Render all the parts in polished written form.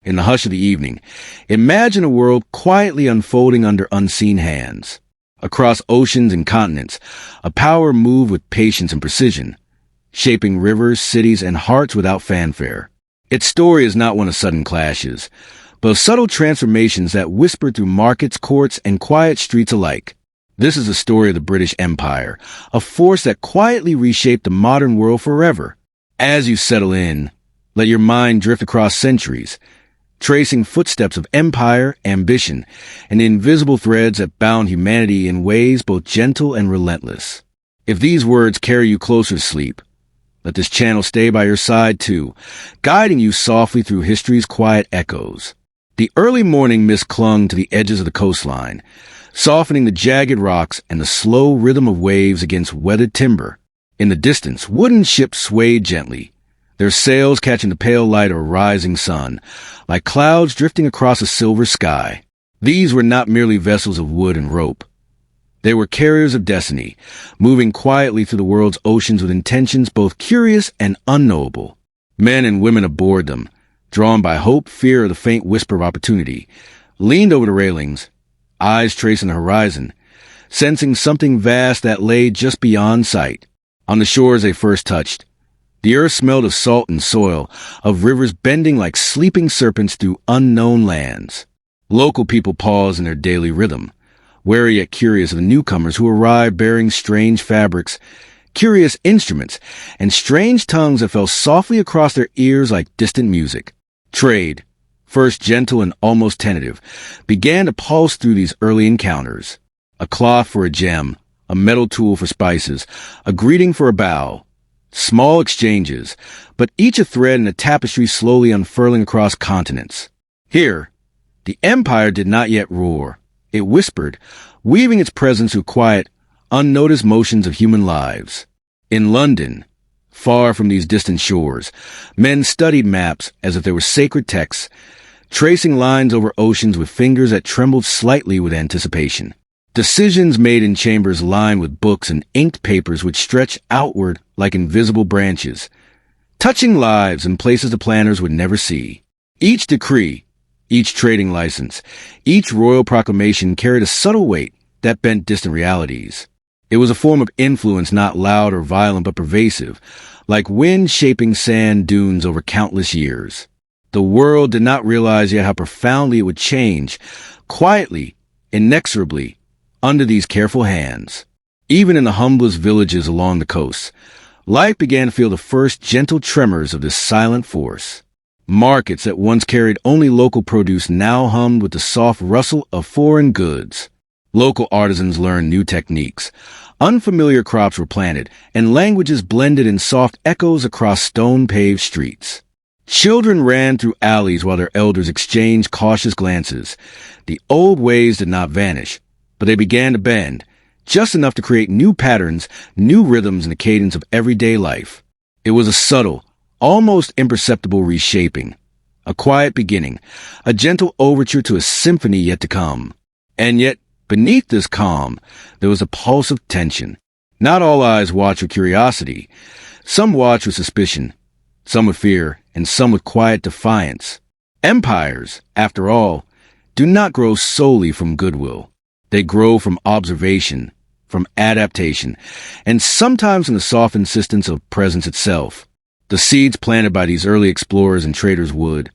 In the hush of the evening, imagine a world quietly unfolding under unseen hands. Across oceans and continents, a power moved with patience and precision, shaping rivers, cities, and hearts without fanfare. Its story is not one of sudden clashes, but of subtle transformations that whispered through markets, courts, and quiet streets alike. This is the story of the British Empire, a force that quietly reshaped the modern world forever. As you settle in, let your mind drift across centuries, tracing footsteps of empire, ambition, and the invisible threads that bound humanity in ways both gentle and relentless. If these words carry you closer to sleep, let this channel stay by your side too, guiding you softly through history's quiet echoes. The early morning mist clung to the edges of the coastline, softening the jagged rocks and the slow rhythm of waves against weathered timber. In the distance, wooden ships swayed gently, their sails catching the pale light of a rising sun, like clouds drifting across a silver sky. These were not merely vessels of wood and rope. They were carriers of destiny, moving quietly through the world's oceans with intentions both curious and unknowable. Men and women aboard them, drawn by hope, fear, or the faint whisper of opportunity, leaned over the railings, eyes tracing the horizon, sensing something vast that lay just beyond sight. On the shores they first touched, the earth smelled of salt and soil, of rivers bending like sleeping serpents through unknown lands. Local people paused in their daily rhythm, wary yet curious of the newcomers who arrived bearing strange fabrics, curious instruments, and strange tongues that fell softly across their ears like distant music. Trade, first gentle and almost tentative, began to pulse through these early encounters. A cloth for a gem, a metal tool for spices, a greeting for a bow. Small exchanges, but each a thread in a tapestry slowly unfurling across continents. Here, the empire did not yet roar. It whispered, weaving its presence through quiet, unnoticed motions of human lives. In London, far from these distant shores, men studied maps as if they were sacred texts, tracing lines over oceans with fingers that trembled slightly with anticipation. Decisions made in chambers lined with books and inked papers would stretch outward like invisible branches, touching lives in places the planners would never see. Each decree, each trading license, each royal proclamation carried a subtle weight that bent distant realities. It was a form of influence not loud or violent but pervasive, like wind shaping sand dunes over countless years. The world did not realize yet how profoundly it would change, quietly, inexorably, under these careful hands. Even in the humblest villages along the coast, life began to feel the first gentle tremors of this silent force. Markets that once carried only local produce now hummed with the soft rustle of foreign goods. Local artisans learned new techniques. Unfamiliar crops were planted, and languages blended in soft echoes across stone-paved streets. Children ran through alleys while their elders exchanged cautious glances. The old ways did not vanish, but they began to bend, just enough to create new patterns, new rhythms in the cadence of everyday life. It was a subtle, almost imperceptible reshaping, a quiet beginning, a gentle overture to a symphony yet to come. And yet, beneath this calm, there was a pulse of tension. Not all eyes watched with curiosity. Some watched with suspicion, some with fear, and some with quiet defiance. Empires, after all, do not grow solely from goodwill. They grow from observation, from adaptation, and sometimes from the soft insistence of presence itself. The seeds planted by these early explorers and traders would,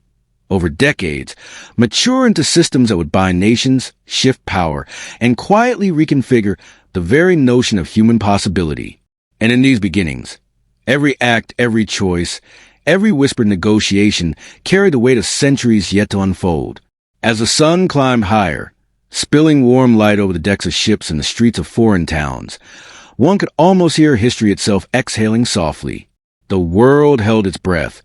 over decades, mature into systems that would bind nations, shift power, and quietly reconfigure the very notion of human possibility. And in these beginnings, every act, every choice, every whispered negotiation carried the weight of centuries yet to unfold. As the sun climbed higher, spilling warm light over the decks of ships and the streets of foreign towns, one could almost hear history itself exhaling softly. The world held its breath,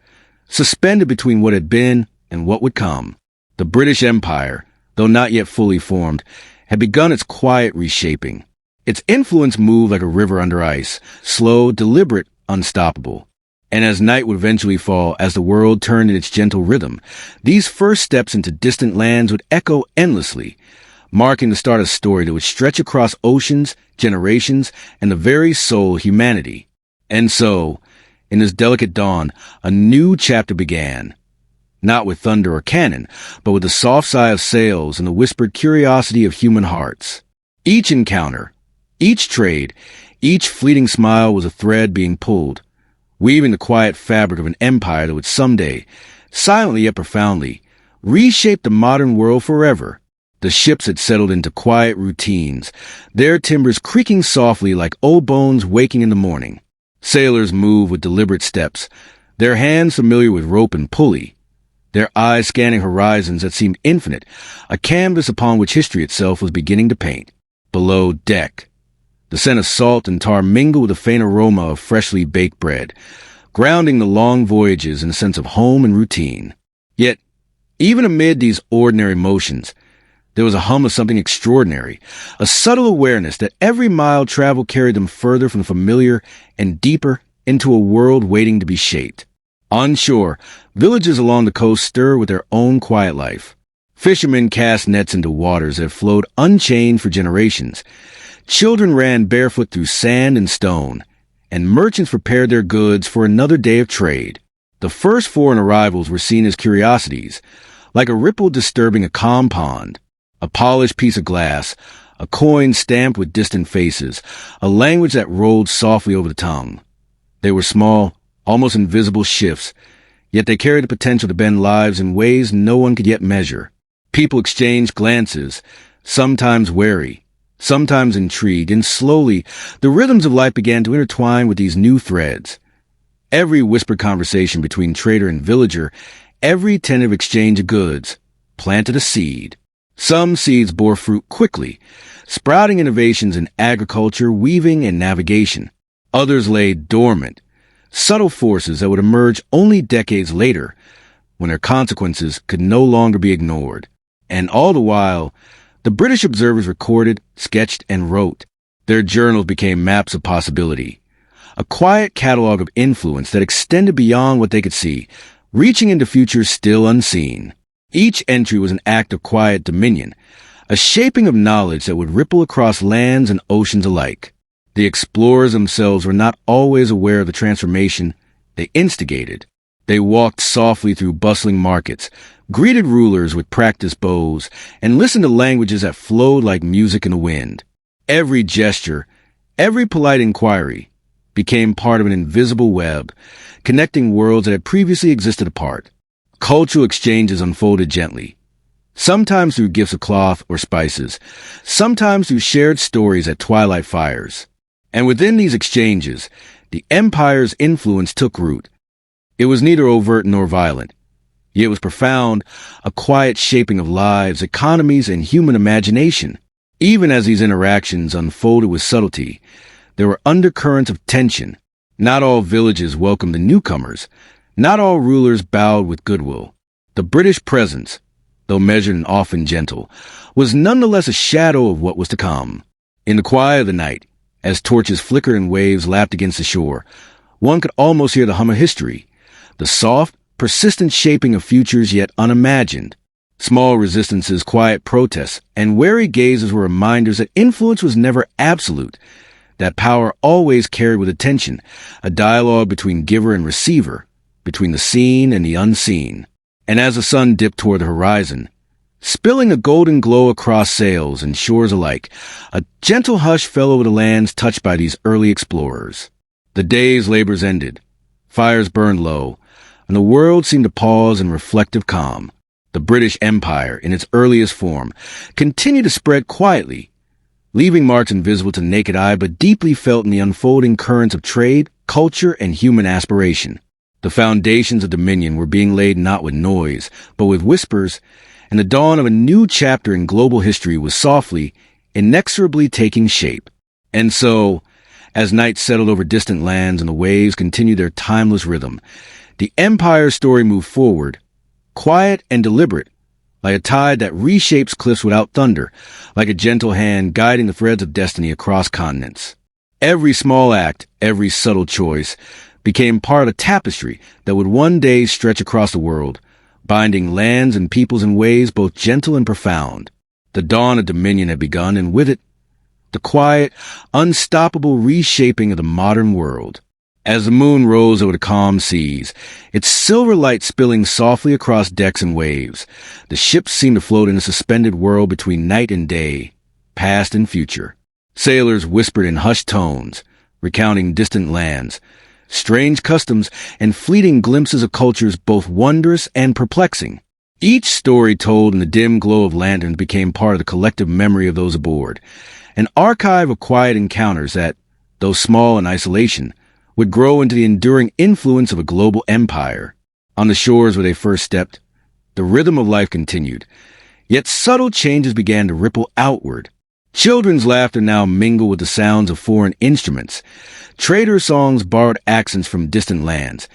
suspended between what had been and what would come. The British Empire, though not yet fully formed, had begun its quiet reshaping. Its influence moved like a river under ice, slow, deliberate, unstoppable. And as night would eventually fall, as the world turned in its gentle rhythm, these first steps into distant lands would echo endlessly, marking the start of a story that would stretch across oceans, generations, and the very soul of humanity. And so, in this delicate dawn, a new chapter began. not with thunder or cannon, but with the soft sigh of sails and the whispered curiosity of human hearts. Each encounter, each trade, each fleeting smile was a thread being pulled, weaving the quiet fabric of an empire that would someday, silently yet profoundly, reshape the modern world forever. The ships had settled into quiet routines, their timbers creaking softly like old bones waking in the morning. Sailors moved with deliberate steps, their hands familiar with rope and pulley, their eyes scanning horizons that seemed infinite, a canvas upon which history itself was beginning to paint. Below deck, the scent of salt and tar mingled with the faint aroma of freshly baked bread, grounding the long voyages in a sense of home and routine. Yet, even amid these ordinary motions, there was a hum of something extraordinary, a subtle awareness that every mile traveled carried them further from the familiar and deeper into a world waiting to be shaped. On shore, villages along the coast stir with their own quiet life. Fishermen cast nets into waters that have flowed unchained for generations. Children ran barefoot through sand and stone, and merchants prepared their goods for another day of trade. The first foreign arrivals were seen as curiosities, like a ripple disturbing a calm pond, a polished piece of glass, a coin stamped with distant faces, a language that rolled softly over the tongue. They were small, almost invisible shifts, yet they carried the potential to bend lives in ways no one could yet measure. People exchanged glances, sometimes wary, sometimes intrigued, and slowly the rhythms of life began to intertwine with these new threads. Every whispered conversation between trader and villager, every tentative exchange of goods, planted a seed. Some seeds bore fruit quickly, sprouting innovations in agriculture, weaving, and navigation. Others lay dormant, subtle forces that would emerge only decades later, when their consequences could no longer be ignored. And all the while, the British observers recorded, sketched, and wrote. Their journals became maps of possibility, a quiet catalog of influence that extended beyond what they could see, reaching into futures still unseen. Each entry was an act of quiet dominion, a shaping of knowledge that would ripple across lands and oceans alike. The explorers themselves were not always aware of the transformation they instigated. They walked softly through bustling markets, greeted rulers with practiced bows, and listened to languages that flowed like music in the wind. Every gesture, every polite inquiry, became part of an invisible web, connecting worlds that had previously existed apart. Cultural exchanges unfolded gently, sometimes through gifts of cloth or spices, sometimes through shared stories at twilight fires. And within these exchanges, the empire's influence took root. It was neither overt nor violent, yet it was profound, a quiet shaping of lives, economies, and human imagination. Even as these interactions unfolded with subtlety, there were undercurrents of tension. Not all villages welcomed the newcomers. Not all rulers bowed with goodwill. The British presence, though measured and often gentle, was nonetheless a shadow of what was to come. In the quiet of the night, as torches flickered and waves lapped against the shore, one could almost hear the hum of history, the soft, persistent shaping of futures yet unimagined. Small resistances, quiet protests, and wary gazes were reminders that influence was never absolute, that power always carried with attention, a dialogue between giver and receiver, between the seen and the unseen. And as the sun dipped toward the horizon, spilling a golden glow across sails and shores alike, a gentle hush fell over the lands touched by these early explorers. The day's labors ended, fires burned low, and the world seemed to pause in reflective calm. The British Empire, in its earliest form, continued to spread quietly, leaving marks invisible to the naked eye but deeply felt in the unfolding currents of trade, culture, and human aspiration. The foundations of dominion were being laid not with noise, but with whispers, and the dawn of a new chapter in global history was softly, inexorably taking shape. And so, as night settled over distant lands and the waves continued their timeless rhythm, the empire's story moved forward, quiet and deliberate, like a tide that reshapes cliffs without thunder, like a gentle hand guiding the threads of destiny across continents. Every small act, every subtle choice, became part of a tapestry that would one day stretch across the world, binding lands and peoples in ways both gentle and profound. The dawn of dominion had begun, and with it, the quiet, unstoppable reshaping of the modern world. As the moon rose over the calm seas, its silver light spilling softly across decks and waves, the ships seemed to float in a suspended world between night and day, past and future. Sailors whispered in hushed tones, recounting distant lands, strange customs, and fleeting glimpses of cultures both wondrous and perplexing. Each story told in the dim glow of lanterns became part of the collective memory of those aboard, an archive of quiet encounters that, though small in isolation, would grow into the enduring influence of a global empire. On the shores where they first stepped, the rhythm of life continued, yet subtle changes began to ripple outward. Children's laughter now mingled with the sounds of foreign instruments. Trader songs borrowed accents from distant lands,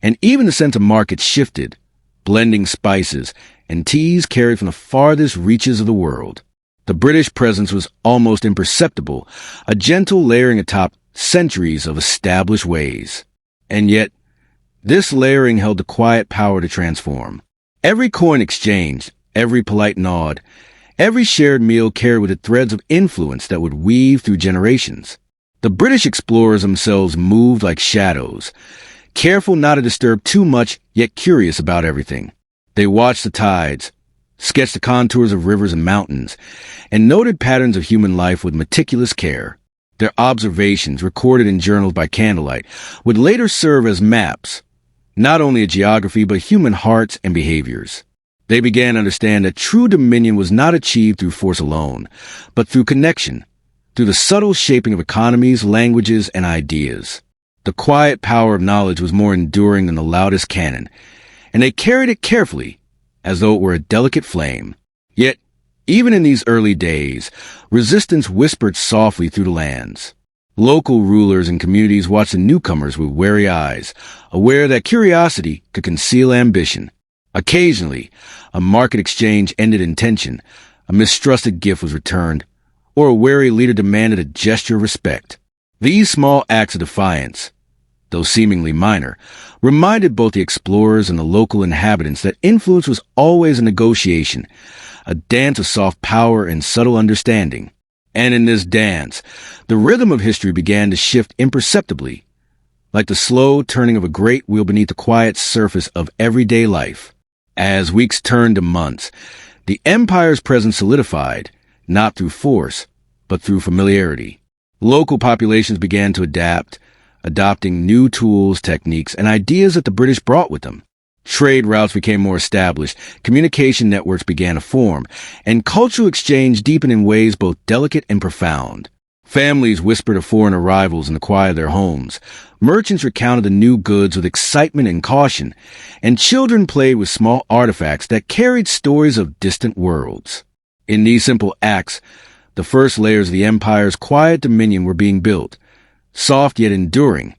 and even the sense of market shifted, blending spices and teas carried from the farthest reaches of the world. The British presence was almost imperceptible, a gentle layering atop centuries of established ways. And yet, this layering held the quiet power to transform. Every coin exchanged, every polite nod, every shared meal carried with it threads of influence that would weave through generations. The British explorers themselves moved like shadows, careful not to disturb too much, yet curious about everything. They watched the tides, sketched the contours of rivers and mountains, and noted patterns of human life with meticulous care. Their observations, recorded in journals by candlelight, would later serve as maps, not only of geography but human hearts and behaviors. They began to understand that true dominion was not achieved through force alone, but through connection, through the subtle shaping of economies, languages, and ideas. The quiet power of knowledge was more enduring than the loudest cannon, and they carried it carefully, as though it were a delicate flame. Yet, even in these early days, resistance whispered softly through the lands. Local rulers and communities watched the newcomers with wary eyes, aware that curiosity could conceal ambition. Occasionally, a market exchange ended in tension, a mistrusted gift was returned, or a wary leader demanded a gesture of respect. These small acts of defiance, though seemingly minor, reminded both the explorers and the local inhabitants that influence was always a negotiation, a dance of soft power and subtle understanding. And in this dance, the rhythm of history began to shift imperceptibly, like the slow turning of a great wheel beneath the quiet surface of everyday life. As weeks turned to months, the empire's presence solidified, not through force, but through familiarity. Local populations began to adapt, adopting new tools, techniques, and ideas that the British brought with them. Trade routes became more established, communication networks began to form, and cultural exchange deepened in ways both delicate and profound. Families whispered of foreign arrivals in the quiet of their homes. Merchants recounted the new goods with excitement and caution, and children played with small artifacts that carried stories of distant worlds. In these simple acts, the first layers of the empire's quiet dominion were being built, soft yet enduring,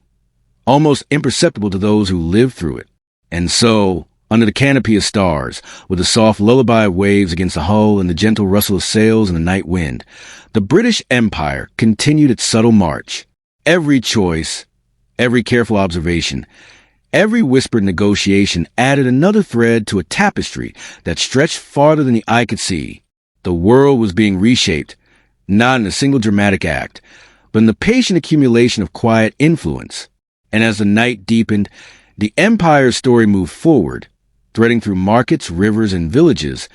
almost imperceptible to those who lived through it. And so, under the canopy of stars, with the soft lullaby of waves against the hull and the gentle rustle of sails in the night wind, the British Empire continued its subtle march. Every choice, every careful observation, every whispered negotiation added another thread to a tapestry that stretched farther than the eye could see. The world was being reshaped, not in a single dramatic act, but in the patient accumulation of quiet influence. And as the night deepened, the empire's story moved forward, threading through markets, rivers, and villages,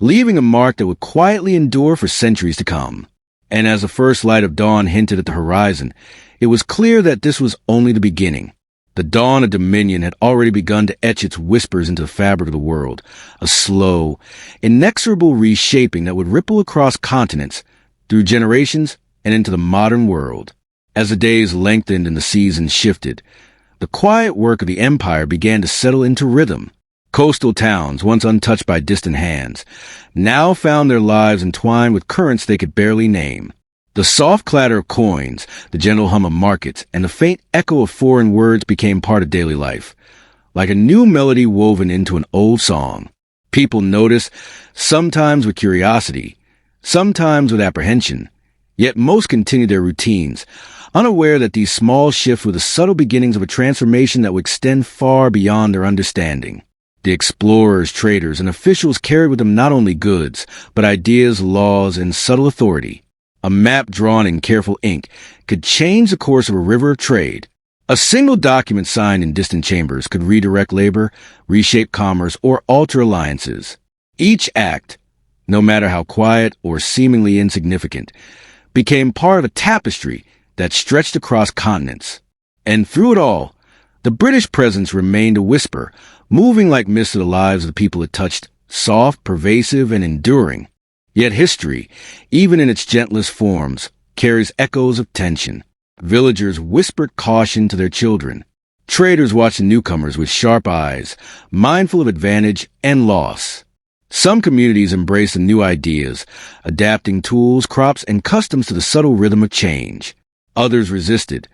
leaving a mark that would quietly endure for centuries to come. And as the first light of dawn hinted at the horizon, it was clear that this was only the beginning. The dawn of dominion had already begun to etch its whispers into the fabric of the world, a slow, inexorable reshaping that would ripple across continents, through generations, and into the modern world. As the days lengthened and the seasons shifted, the quiet work of the empire began to settle into rhythm. Coastal towns, once untouched by distant hands, now found their lives entwined with currents they could barely name. The soft clatter of coins, the gentle hum of markets, and the faint echo of foreign words became part of daily life, like a new melody woven into an old song. People noticed, sometimes with curiosity, sometimes with apprehension, yet most continued their routines, unaware that these small shifts were the subtle beginnings of a transformation that would extend far beyond their understanding. The explorers, traders, and officials carried with them not only goods, but ideas, laws, and subtle authority. A map drawn in careful ink could change the course of a river of trade. A single document signed in distant chambers could redirect labor, reshape commerce, or alter alliances. Each act, no matter how quiet or seemingly insignificant, became part of a tapestry that stretched across continents. And through it all, the British presence remained a whisper, moving like mist through the lives of the people it touched, soft, pervasive, and enduring. Yet history, even in its gentlest forms, carries echoes of tension. Villagers whispered caution to their children. Traders watched the newcomers with sharp eyes, mindful of advantage and loss. Some communities embraced the new ideas, adapting tools, crops, and customs to the subtle rhythm of change. Others resisted,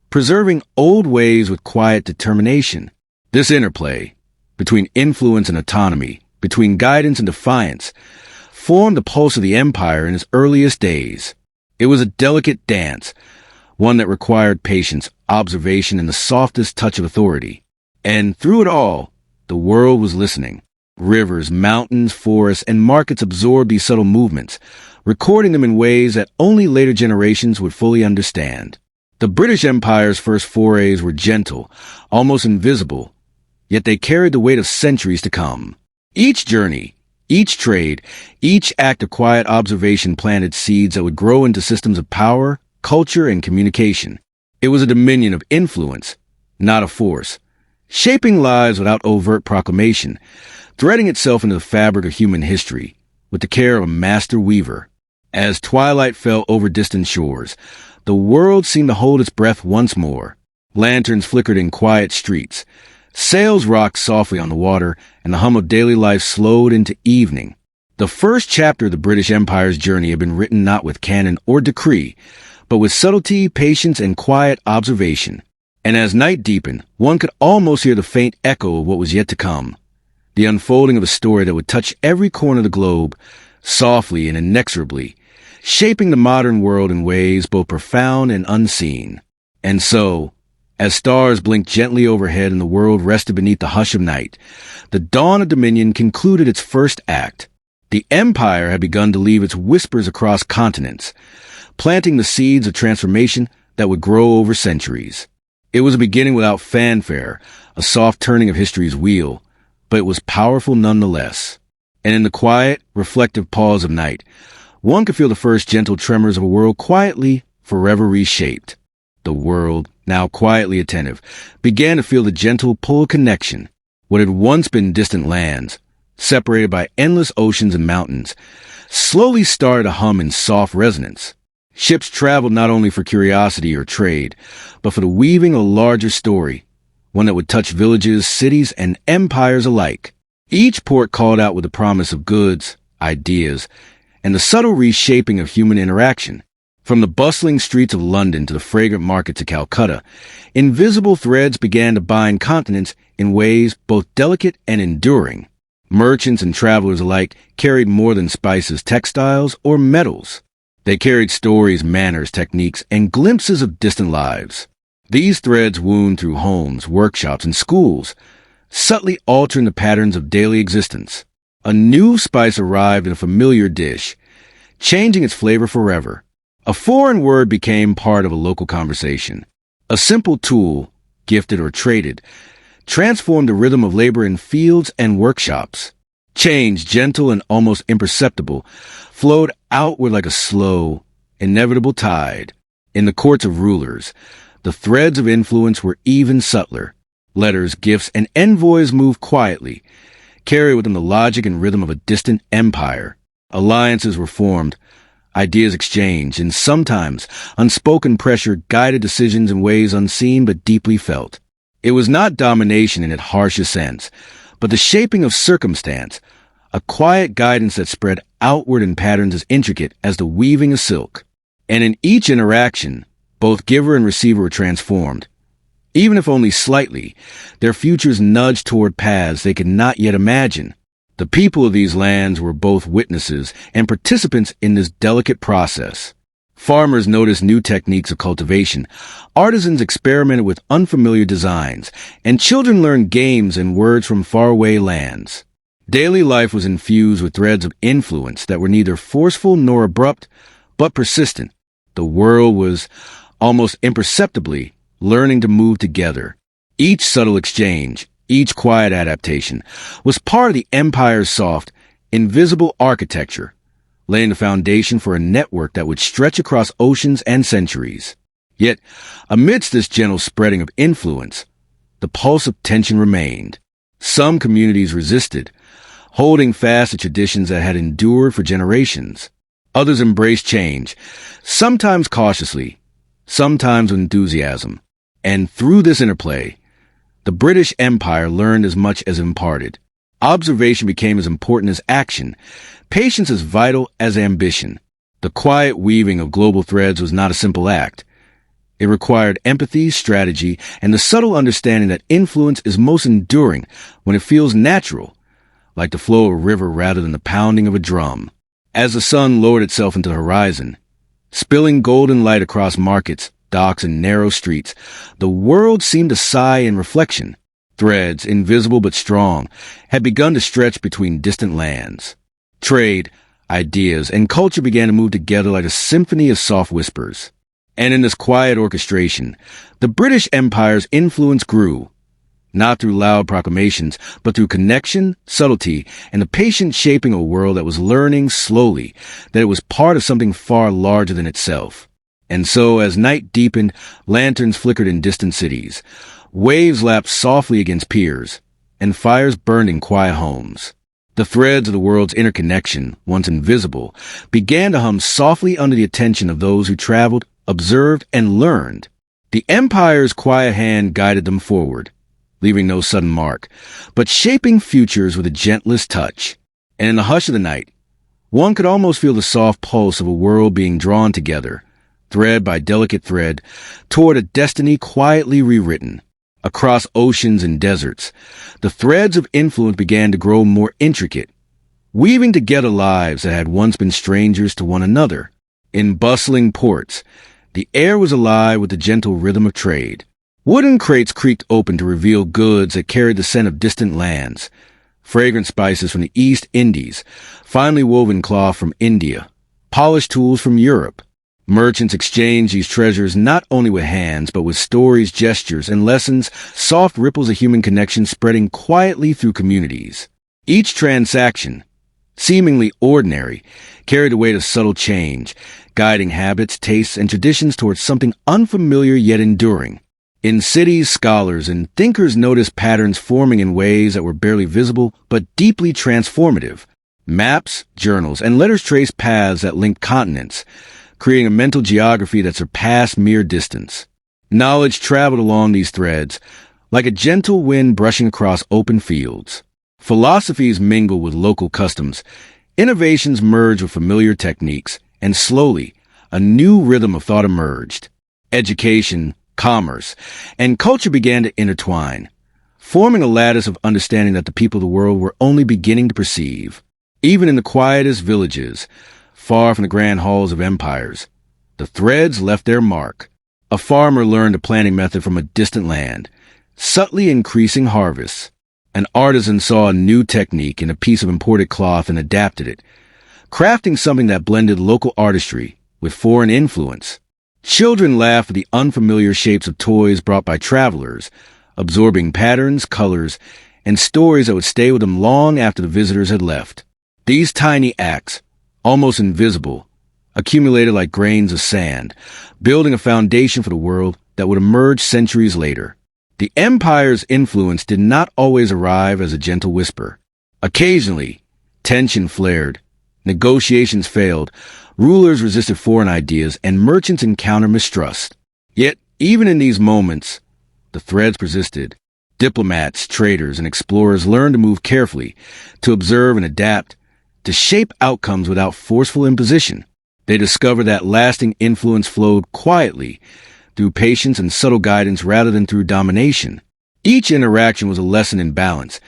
preserving old ways with quiet determination. This interplay, between influence and autonomy, between guidance and defiance, formed the pulse of the empire in its earliest days. It was a delicate dance, one that required patience, observation, and the softest touch of authority. And through it all, the world was listening. Rivers, mountains, forests, and markets absorbed these subtle movements, recording them in ways that only later generations would fully understand. The British Empire's first forays were gentle, almost invisible, yet they carried the weight of centuries to come. Each journey, each trade, each act of quiet observation planted seeds that would grow into systems of power, culture, and communication. It was a dominion of influence, not of force, shaping lives without overt proclamation, threading itself into the fabric of human history with the care of a master weaver. As twilight fell over distant shores, the world seemed to hold its breath once more. Lanterns flickered in quiet streets. Sails rocked softly on the water, and the hum of daily life slowed into evening. The first chapter of the British Empire's journey had been written not with canon or decree, but with subtlety, patience, and quiet observation. And as night deepened, one could almost hear the faint echo of what was yet to come. The unfolding of a story that would touch every corner of the globe, softly and inexorably, shaping the modern world in ways both profound and unseen. And so, as stars blinked gently overhead and the world rested beneath the hush of night, the dawn of dominion concluded its first act. The empire had begun to leave its whispers across continents, planting the seeds of transformation that would grow over centuries. It was a beginning without fanfare, a soft turning of history's wheel, but it was powerful nonetheless. And in the quiet, reflective pause of night, one could feel the first gentle tremors of a world quietly, forever reshaped. The world, now quietly attentive, began to feel the gentle pull of connection. What had once been distant lands, separated by endless oceans and mountains, slowly started to hum in soft resonance. Ships traveled not only for curiosity or trade, but for the weaving of a larger story, one that would touch villages, cities, and empires alike. Each port called out with the promise of goods, ideas, and the subtle reshaping of human interaction. From the bustling streets of London to the fragrant markets of Calcutta, invisible threads began to bind continents in ways both delicate and enduring. Merchants and travelers alike carried more than spices, textiles, or metals. They carried stories, manners, techniques, and glimpses of distant lives. These threads wound through homes, workshops, and schools, subtly altering the patterns of daily existence. A new spice arrived in a familiar dish, changing its flavor forever. A foreign word became part of a local conversation. A simple tool, gifted or traded, transformed the rhythm of labor in fields and workshops. Change, gentle and almost imperceptible, flowed outward like a slow, inevitable tide. In the courts of rulers, the threads of influence were even subtler. Letters, gifts, and envoys moved quietly, carried with them the logic and rhythm of a distant empire. Alliances were formed, ideas exchanged, and sometimes unspoken pressure guided decisions in ways unseen but deeply felt. It was not domination in its harshest sense, but the shaping of circumstance, a quiet guidance that spread outward in patterns as intricate as the weaving of silk. And in each interaction, both giver and receiver were transformed. Even if only slightly, their futures nudged toward paths they could not yet imagine. The people of these lands were both witnesses and participants in this delicate process. Farmers noticed new techniques of cultivation, artisans experimented with unfamiliar designs, and children learned games and words from faraway lands. Daily life was infused with threads of influence that were neither forceful nor abrupt, but persistent. The world was, almost imperceptibly, learning to move together. Each subtle exchange, each quiet adaptation, was part of the empire's soft, invisible architecture, laying the foundation for a network that would stretch across oceans and centuries. Yet, amidst this gentle spreading of influence, the pulse of tension remained. Some communities resisted, holding fast to traditions that had endured for generations. Others embraced change, sometimes cautiously, sometimes with enthusiasm. And through this interplay, the British Empire learned as much as imparted. Observation became as important as action, patience as vital as ambition. The quiet weaving of global threads was not a simple act. It required empathy, strategy, and the subtle understanding that influence is most enduring when it feels natural, like the flow of a river rather than the pounding of a drum. As the sun lowered itself into the horizon, spilling golden light across markets, docks, and narrow streets, the world seemed to sigh in reflection. Threads, invisible but strong, had begun to stretch between distant lands. Trade, ideas, and culture began to move together like a symphony of soft whispers. And in this quiet orchestration, the British Empire's influence grew, not through loud proclamations, but through connection, subtlety, and the patient shaping of a world that was learning slowly that it was part of something far larger than itself. And so, as night deepened, lanterns flickered in distant cities, waves lapped softly against piers, and fires burned in quiet homes. The threads of the world's interconnection, once invisible, began to hum softly under the attention of those who traveled, observed, and learned. The empire's quiet hand guided them forward, leaving no sudden mark, but shaping futures with the gentlest touch. And in the hush of the night, one could almost feel the soft pulse of a world being drawn together, thread by delicate thread, toward a destiny quietly rewritten. Across oceans and deserts, the threads of influence began to grow more intricate, weaving together lives that had once been strangers to one another. In bustling ports, the air was alive with the gentle rhythm of trade. Wooden crates creaked open to reveal goods that carried the scent of distant lands, fragrant spices from the East Indies, finely woven cloth from India, polished tools from Europe. Merchants exchanged these treasures not only with hands, but with stories, gestures, and lessons, soft ripples of human connection spreading quietly through communities. Each transaction, seemingly ordinary, carried the weight of subtle change, guiding habits, tastes, and traditions towards something unfamiliar yet enduring. In cities, scholars and thinkers noticed patterns forming in ways that were barely visible but deeply transformative. Maps, journals, and letters traced paths that linked continents, creating a mental geography that surpassed mere distance. Knowledge traveled along these threads, like a gentle wind brushing across open fields. Philosophies mingled with local customs, innovations merged with familiar techniques, and slowly, a new rhythm of thought emerged. Education, commerce, and culture began to intertwine, forming a lattice of understanding that the people of the world were only beginning to perceive. Even in the quietest villages, far from the grand halls of empires, the threads left their mark. A farmer learned a planting method from a distant land, subtly increasing harvests. An artisan saw a new technique in a piece of imported cloth and adapted it, crafting something that blended local artistry with foreign influence. Children laughed at the unfamiliar shapes of toys brought by travelers, absorbing patterns, colors, and stories that would stay with them long after the visitors had left. These tiny acts, almost invisible, accumulated like grains of sand, building a foundation for the world that would emerge centuries later. The empire's influence did not always arrive as a gentle whisper. Occasionally, tension flared, negotiations failed, rulers resisted foreign ideas, and merchants encountered mistrust. Yet, even in these moments, the threads persisted. Diplomats, traders, and explorers learned to move carefully, to observe and adapt, to shape outcomes without forceful imposition. They discovered that lasting influence flowed quietly, through patience and subtle guidance rather than through domination. Each interaction was a lesson in balance,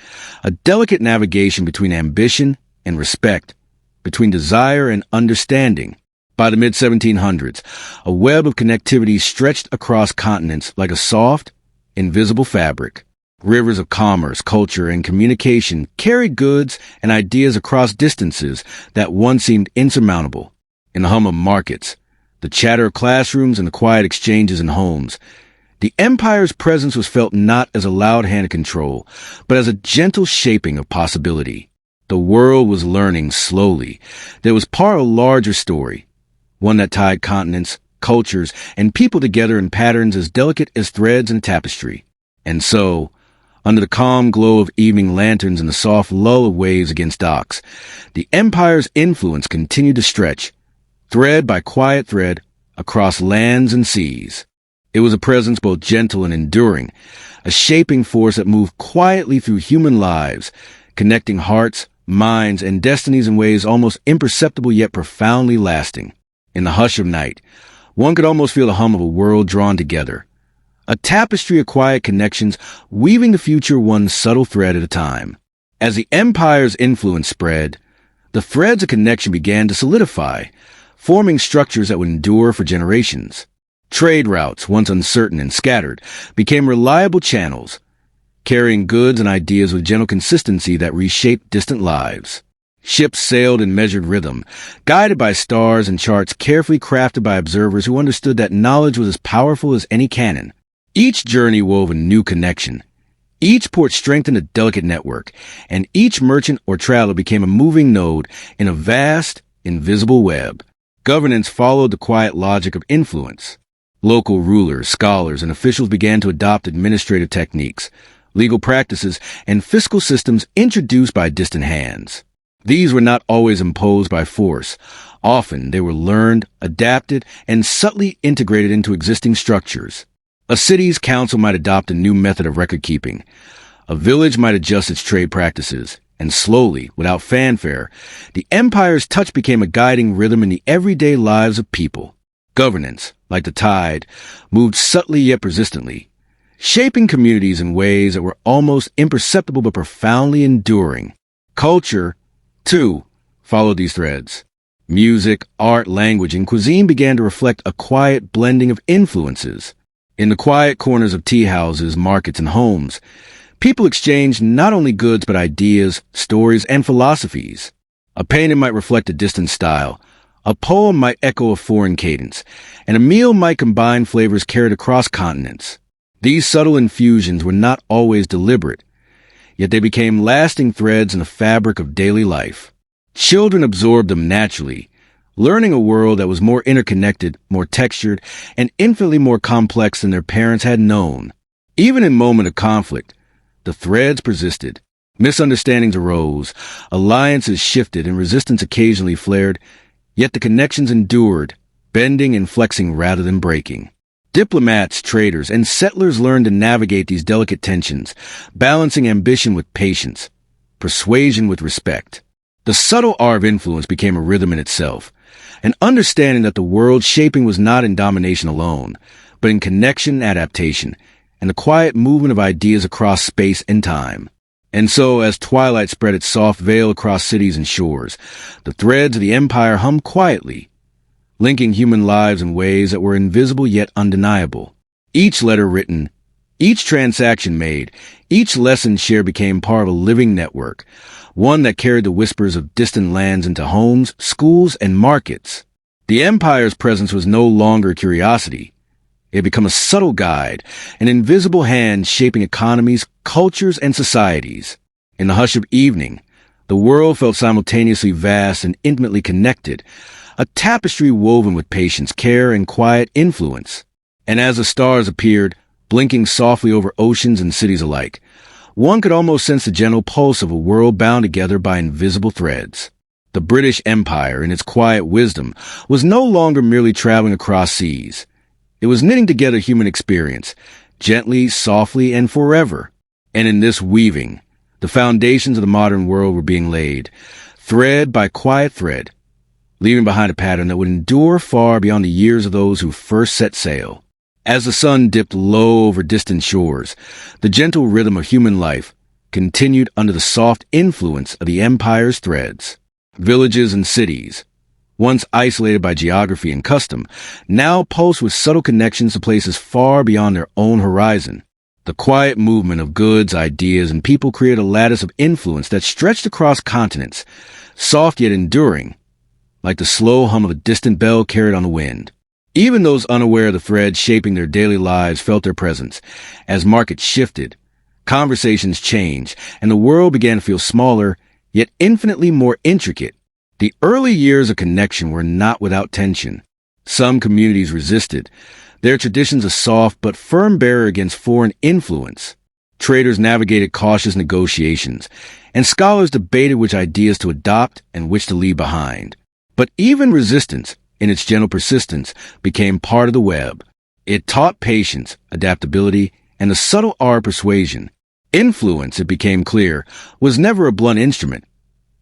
a delicate navigation between ambition and respect, between desire and understanding. By the mid-1700s, a web of connectivity stretched across continents like a soft, invisible fabric. Rivers of commerce, culture, and communication carried goods and ideas across distances that once seemed insurmountable. In the hum of markets, the chatter of classrooms, and the quiet exchanges in homes, The empire's presence was felt not as a loud hand of control, but as a gentle shaping of possibility. The world was learning slowly. There was part of a larger story, one that tied continents, cultures, and people together in patterns as delicate as threads in a tapestry. And so, under the calm glow of evening lanterns and the soft lull of waves against docks, the empire's influence continued to stretch, thread by quiet thread, across lands and seas. It was a presence both gentle and enduring, a shaping force that moved quietly through human lives, connecting hearts, minds, and destinies in ways almost imperceptible yet profoundly lasting. In the hush of night, one could almost feel the hum of a world drawn together, a tapestry of quiet connections weaving the future one subtle thread at a time. As the empire's influence spread, the threads of connection began to solidify, forming structures that would endure for generations. Trade routes, once uncertain and scattered, became reliable channels, carrying goods and ideas with gentle consistency that reshaped distant lives. Ships sailed in measured rhythm, guided by stars and charts carefully crafted by observers who understood that knowledge was as powerful as any cannon. Each journey wove a new connection. Each port strengthened a delicate network, and each merchant or traveler became a moving node in a vast, invisible web. Governance followed the quiet logic of influence. Local rulers, scholars, and officials began to adopt administrative techniques, legal practices, and fiscal systems introduced by distant hands. These were not always imposed by force. Often they were learned, adapted, and subtly integrated into existing structures. A city's council might adopt a new method of record-keeping. A village might adjust its trade practices. And slowly, without fanfare, the empire's touch became a guiding rhythm in the everyday lives of people. Governance, like the tide, moved subtly yet persistently, shaping communities in ways that were almost imperceptible but profoundly enduring. Culture, too, followed these threads. Music, art, language, and cuisine began to reflect a quiet blending of influences. In the quiet corners of tea houses, markets, and homes, people exchanged not only goods but ideas, stories, and philosophies. A painting might reflect a distant style, a poem might echo a foreign cadence, and a meal might combine flavors carried across continents. These subtle infusions were not always deliberate, yet they became lasting threads in the fabric of daily life. Children absorbed them naturally, learning a world that was more interconnected, more textured, and infinitely more complex than their parents had known. Even in moments of conflict, the threads persisted. Misunderstandings arose, alliances shifted, and resistance occasionally flared, yet the connections endured, bending and flexing rather than breaking. Diplomats, traders, and settlers learned to navigate these delicate tensions, balancing ambition with patience, persuasion with respect. The subtle art of influence became a rhythm in itself, an understanding that the world shaping was not in domination alone, but in connection and adaptation, and the quiet movement of ideas across space and time. And so, as twilight spread its soft veil across cities and shores, the threads of the empire hummed quietly, linking human lives in ways that were invisible yet undeniable. Each letter written, each transaction made, each lesson shared became part of a living network, one that carried the whispers of distant lands into homes, schools, and markets. The empire's presence was no longer a curiosity. It had become a subtle guide, an invisible hand shaping economies, cultures, and societies. In the hush of evening, the world felt simultaneously vast and intimately connected, a tapestry woven with patience, care, and quiet influence. And as the stars appeared, blinking softly over oceans and cities alike, one could almost sense the gentle pulse of a world bound together by invisible threads. The British Empire, in its quiet wisdom, was no longer merely traveling across seas. It was knitting together human experience, gently, softly, and forever. And in this weaving, the foundations of the modern world were being laid, thread by quiet thread, leaving behind a pattern that would endure far beyond the years of those who first set sail. As the sun dipped low over distant shores, the gentle rhythm of human life continued under the soft influence of the empire's threads. Villages and cities, once isolated by geography and custom, now pulsed with subtle connections to places far beyond their own horizon. The quiet movement of goods, ideas, and people created a lattice of influence that stretched across continents, soft yet enduring, like the slow hum of a distant bell carried on the wind. Even those unaware of the threads shaping their daily lives felt their presence. As markets shifted, conversations changed, and the world began to feel smaller, yet infinitely more intricate. The early years of connection were not without tension. Some communities resisted, their traditions a soft but firm barrier against foreign influence. Traders navigated cautious negotiations, and scholars debated which ideas to adopt and which to leave behind. But even resistance, in its gentle persistence, became part of the web. It taught patience, adaptability, and the subtle art of persuasion. Influence, it became clear, was never a blunt instrument.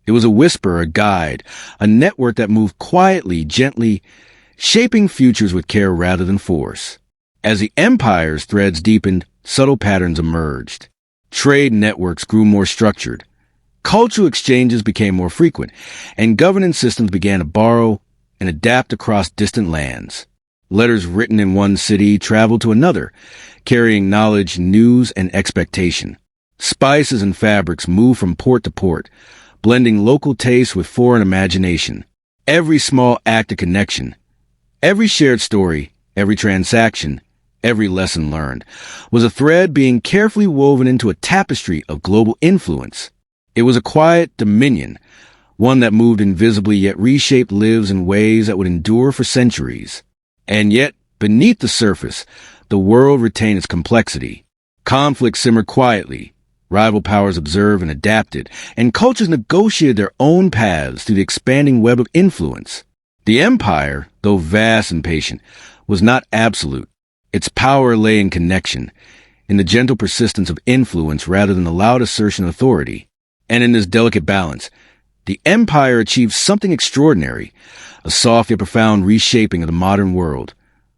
It was a whisper, a guide, a network that moved quietly, gently, shaping futures with care rather than force. As the empire's threads deepened, subtle patterns emerged. Trade networks grew more structured. Cultural exchanges became more frequent, and governance systems began to borrow and adapt across distant lands. Letters written in one city traveled to another, carrying knowledge, news, and expectation. Spices and fabrics moved from port to port, blending local tastes with foreign imagination. Every small act of connection, every shared story, every transaction, every lesson learned, was a thread being carefully woven into a tapestry of global influence. It was a quiet dominion, one that moved invisibly yet reshaped lives in ways that would endure for centuries. And yet, beneath the surface, the world retained its complexity. Conflict simmered quietly, rival powers observed and adapted, and cultures negotiated their own paths through the expanding web of influence. The empire, though vast and patient, was not absolute. Its power lay in connection, in the gentle persistence of influence rather than the loud assertion of authority. And in this delicate balance, the empire achieved something extraordinary, a soft yet profound reshaping of the modern world,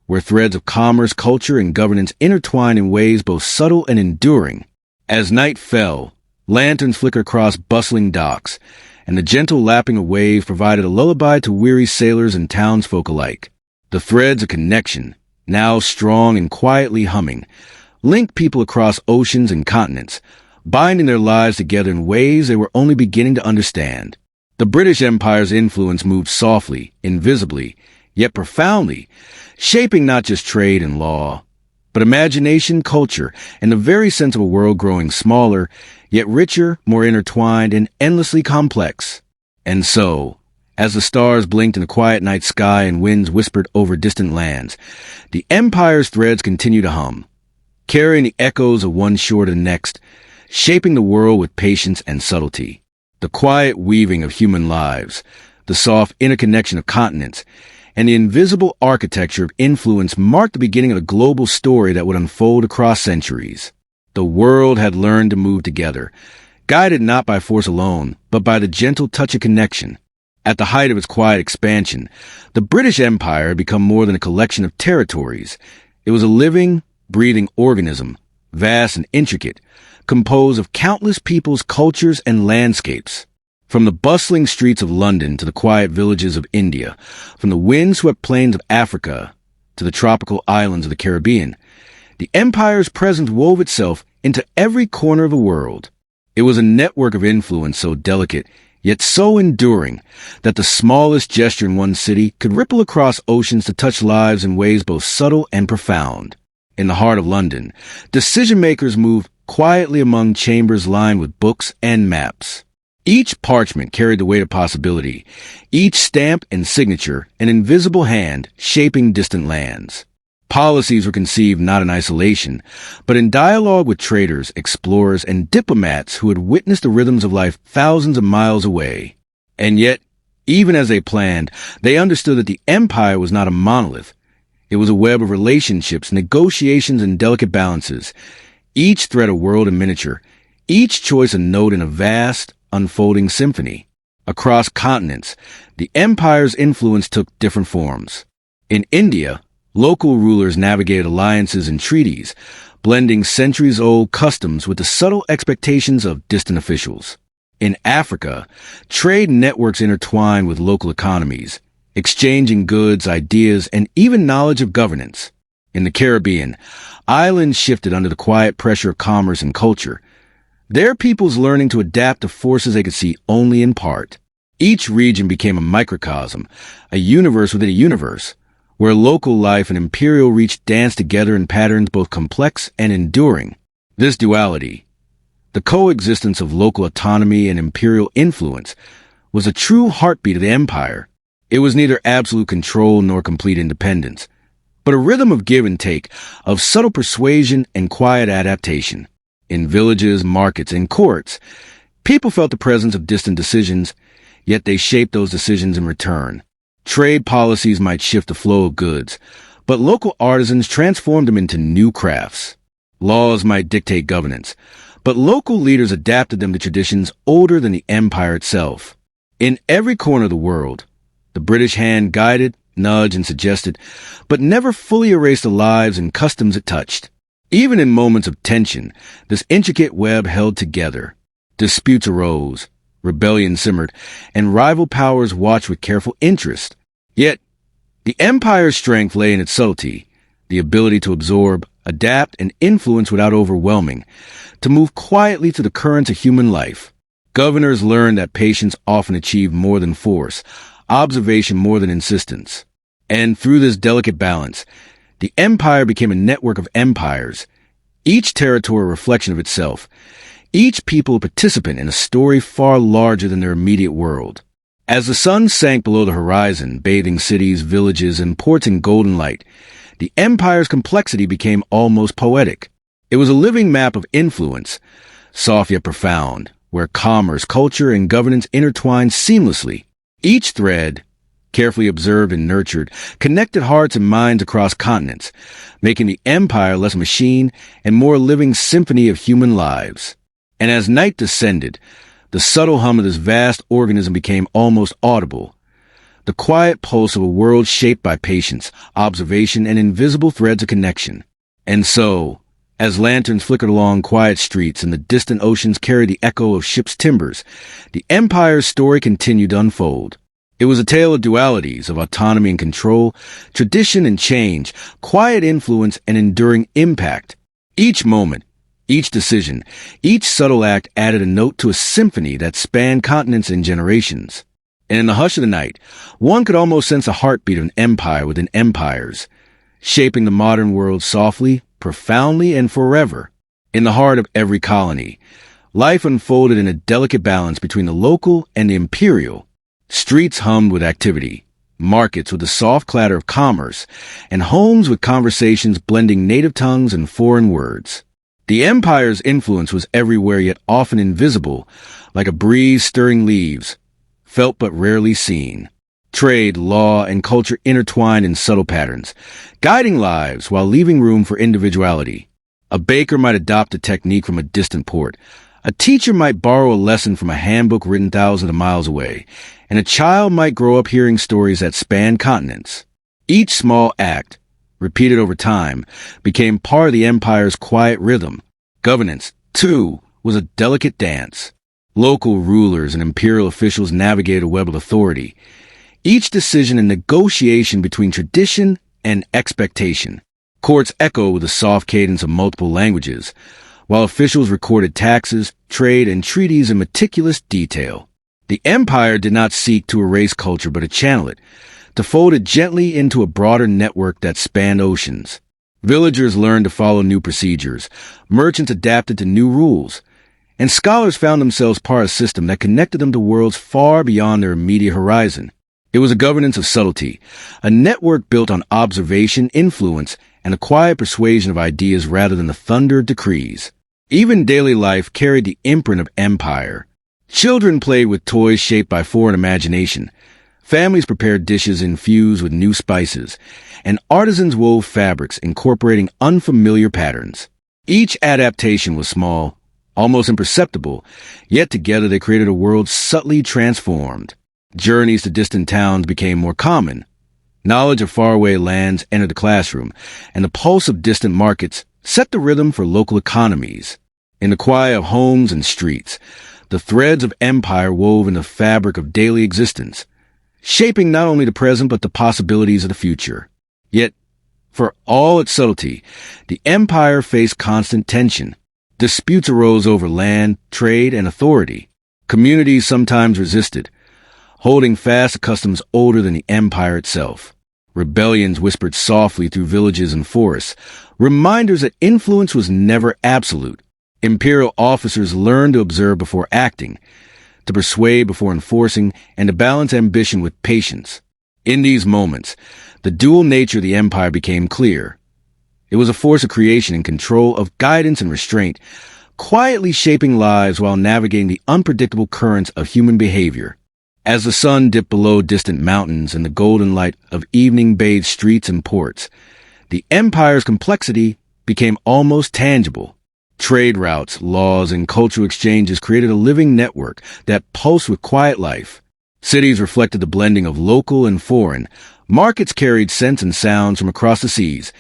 where threads of commerce, culture, and governance intertwined in ways both subtle and enduring. As night fell, lanterns flickered across bustling docks, and the gentle lapping of waves provided a lullaby to weary sailors and townsfolk alike. The threads of connection, now strong and quietly humming, linked people across oceans and continents, binding their lives together in ways they were only beginning to understand. The British Empire's influence moved softly, invisibly, yet profoundly, shaping not just trade and law, but imagination, culture, and the very sense of a world growing smaller, yet richer, more intertwined, and endlessly complex. And so, as the stars blinked in the quiet night sky and winds whispered over distant lands, the empire's threads continued to hum, carrying the echoes of one shore to the next, shaping the world with patience and subtlety. The quiet weaving of human lives, the soft interconnection of continents, and the invisible architecture of influence marked the beginning of a global story that would unfold across centuries. The world had learned to move together, guided not by force alone, but by the gentle touch of connection. At the height of its quiet expansion, the British Empire had become more than a collection of territories. It was a living, breathing organism, vast and intricate, composed of countless peoples, cultures, and landscapes. From the bustling streets of London to the quiet villages of India, from the wind-swept plains of Africa to the tropical islands of the Caribbean, the empire's presence wove itself into every corner of the world. It was a network of influence so delicate, yet so enduring, that the smallest gesture in one city could ripple across oceans to touch lives in ways both subtle and profound. In the heart of London, decision-makers moved quietly among chambers lined with books and maps. Each parchment carried the weight of possibility, each stamp and signature an invisible hand shaping distant lands. Policies were conceived not in isolation, but in dialogue with traders, explorers, and diplomats who had witnessed the rhythms of life thousands of miles away. And yet, even as they planned, they understood that the empire was not a monolith. It was a web of relationships, negotiations, and delicate balances, each thread a world in miniature, each choice a note in a vast, unfolding symphony. Across continents, the empire's influence took different forms. In India, local rulers navigated alliances and treaties, blending centuries-old customs with the subtle expectations of distant officials. In Africa, trade networks intertwined with local economies, exchanging goods, ideas, and even knowledge of governance. In the Caribbean, islands shifted under the quiet pressure of commerce and culture, their peoples learning to adapt to forces they could see only in part. Each region became a microcosm, a universe within a universe, where local life and imperial reach danced together in patterns both complex and enduring. This duality, the coexistence of local autonomy and imperial influence, was a true heartbeat of the empire. It was neither absolute control nor complete independence, but a rhythm of give and take, of subtle persuasion and quiet adaptation. In villages, markets, and courts, people felt the presence of distant decisions, yet they shaped those decisions in return. Trade policies might shift the flow of goods, but local artisans transformed them into new crafts. Laws might dictate governance, but local leaders adapted them to traditions older than the empire itself. In every corner of the world, the British hand guided, nudged, and suggested, but never fully erased the lives and customs it touched. Even in moments of tension, this intricate web held together. Disputes arose, rebellion simmered, and rival powers watched with careful interest. Yet, the empire's strength lay in its subtlety, the ability to absorb, adapt, and influence without overwhelming, to move quietly through the currents of human life. Governors learned that patience often achieved more than force, observation more than insistence. And through this delicate balance, the empire became a network of empires, each territory a reflection of itself, each people a participant in a story far larger than their immediate world. As the sun sank below the horizon, bathing cities, villages, and ports in golden light, the empire's complexity became almost poetic. It was a living map of influence, soft yet profound, where commerce, culture, and governance intertwined seamlessly. Each thread, carefully observed and nurtured, connected hearts and minds across continents, making the empire less a machine and more a living symphony of human lives. And as night descended, the subtle hum of this vast organism became almost audible, the quiet pulse of a world shaped by patience, observation, and invisible threads of connection. And so, as lanterns flickered along quiet streets and the distant oceans carried the echo of ships' timbers, the empire's story continued to unfold. It was a tale of dualities, of autonomy and control, tradition and change, quiet influence and enduring impact. Each moment, each decision, each subtle act added a note to a symphony that spanned continents and generations. And in the hush of the night, one could almost sense the heartbeat of an empire within empires, shaping the modern world softly, profoundly, and forever. In the heart of every colony, life unfolded in a delicate balance between the local and the imperial. Streets hummed with activity, markets with the soft clatter of commerce, and homes with conversations blending native tongues and foreign words. The empire's influence was everywhere yet often invisible, like a breeze stirring leaves, felt but rarely seen. Trade, law, and culture intertwined in subtle patterns, guiding lives while leaving room for individuality. A baker might adopt a technique from a distant port. A teacher might borrow a lesson from a handbook written thousands of miles away, and a child might grow up hearing stories that span continents. Each small act, repeated over time, became part of the empire's quiet rhythm. Governance, too, was a delicate dance. Local rulers and imperial officials navigated a web of authority, each decision a negotiation between tradition and expectation. Courts echoed with the soft cadence of multiple languages, while officials recorded taxes, trade, and treaties in meticulous detail. The empire did not seek to erase culture but to channel it, to fold it gently into a broader network that spanned oceans. Villagers learned to follow new procedures, merchants adapted to new rules, and scholars found themselves part of a system that connected them to worlds far beyond their immediate horizon. It was a governance of subtlety, a network built on observation, influence, and a quiet persuasion of ideas rather than the thunder of decrees. Even daily life carried the imprint of empire. Children played with toys shaped by foreign imagination. Families prepared dishes infused with new spices, and artisans wove fabrics incorporating unfamiliar patterns. Each adaptation was small, almost imperceptible, yet together they created a world subtly transformed. Journeys to distant towns became more common. Knowledge of faraway lands entered the classroom, and the pulse of distant markets set the rhythm for local economies. In the quiet of homes and streets, the threads of empire wove in the fabric of daily existence, shaping not only the present but the possibilities of the future. Yet, for all its subtlety, the empire faced constant tension. Disputes arose over land, trade, and authority. Communities sometimes resisted, holding fast to customs older than the empire itself. Rebellions whispered softly through villages and forests, reminders that influence was never absolute. Imperial officers learned to observe before acting, to persuade before enforcing, and to balance ambition with patience. In these moments, the dual nature of the empire became clear. It was a force of creation and control, of guidance and restraint, quietly shaping lives while navigating the unpredictable currents of human behavior. As the sun dipped below distant mountains and the golden light of evening bathed streets and ports, the empire's complexity became almost tangible. Trade routes, laws, and cultural exchanges created a living network that pulsed with quiet life. Cities reflected the blending of local and foreign. Markets carried scents and sounds from across the seas,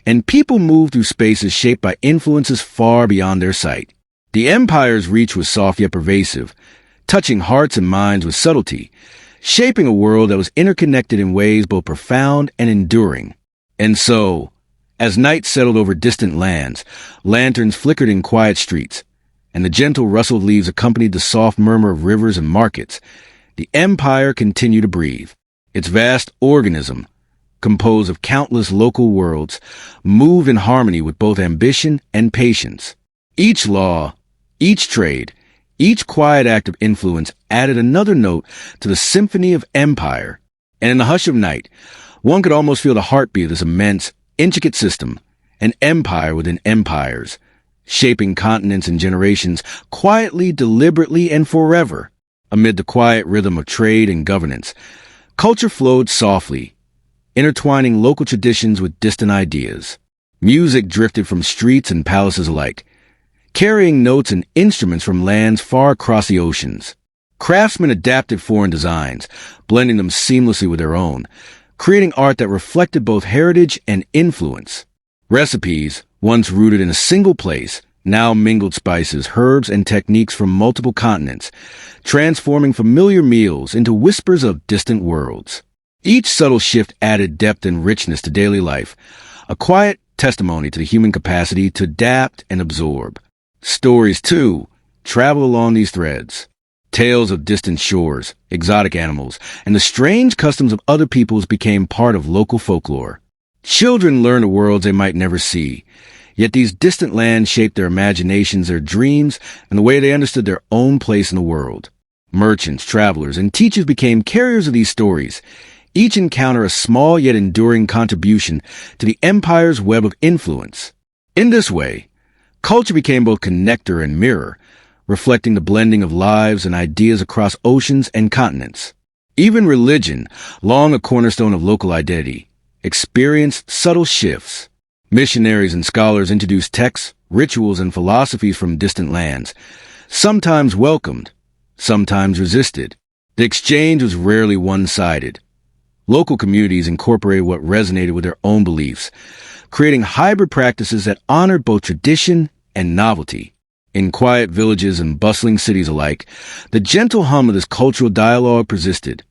and people moved through spaces shaped by influences far beyond their sight. The empire's reach was soft yet pervasive, touching hearts and minds with subtlety, shaping a world that was interconnected in ways both profound and enduring. And so, as night settled over distant lands, lanterns flickered in quiet streets, and the gentle rustle of leaves accompanied the soft murmur of rivers and markets, the empire continued to breathe. Its vast organism, composed of countless local worlds, moved in harmony with both ambition and patience. Each law, each trade, each quiet act of influence added another note to the symphony of empire, and in the hush of night, one could almost feel the heartbeat of this immense, intricate system, an empire within empires, shaping continents and generations quietly, deliberately, and forever. Amid the quiet rhythm of trade and governance, culture flowed softly, intertwining local traditions with distant ideas. Music drifted from streets and palaces alike, carrying notes and instruments from lands far across the oceans. Craftsmen adapted foreign designs, blending them seamlessly with their own, creating art that reflected both heritage and influence. Recipes, once rooted in a single place, now mingled spices, herbs, and techniques from multiple continents, transforming familiar meals into whispers of distant worlds. Each subtle shift added depth and richness to daily life, a quiet testimony to the human capacity to adapt and absorb. Stories, too, travel along these threads. Tales of distant shores, exotic animals, and the strange customs of other peoples became part of local folklore. Children learned of worlds they might never see, yet these distant lands shaped their imaginations, their dreams, and the way they understood their own place in the world. Merchants, travelers, and teachers became carriers of these stories, each encounter a small yet enduring contribution to the empire's web of influence. In this way, culture became both connector and mirror, reflecting the blending of lives and ideas across oceans and continents. Even religion, long a cornerstone of local identity, experienced subtle shifts. Missionaries and scholars introduced texts, rituals, and philosophies from distant lands, sometimes welcomed, sometimes resisted. The exchange was rarely one-sided. Local communities incorporated what resonated with their own beliefs, creating hybrid practices that honored both tradition and novelty. In quiet villages and bustling cities alike, the gentle hum of this cultural dialogue persisted,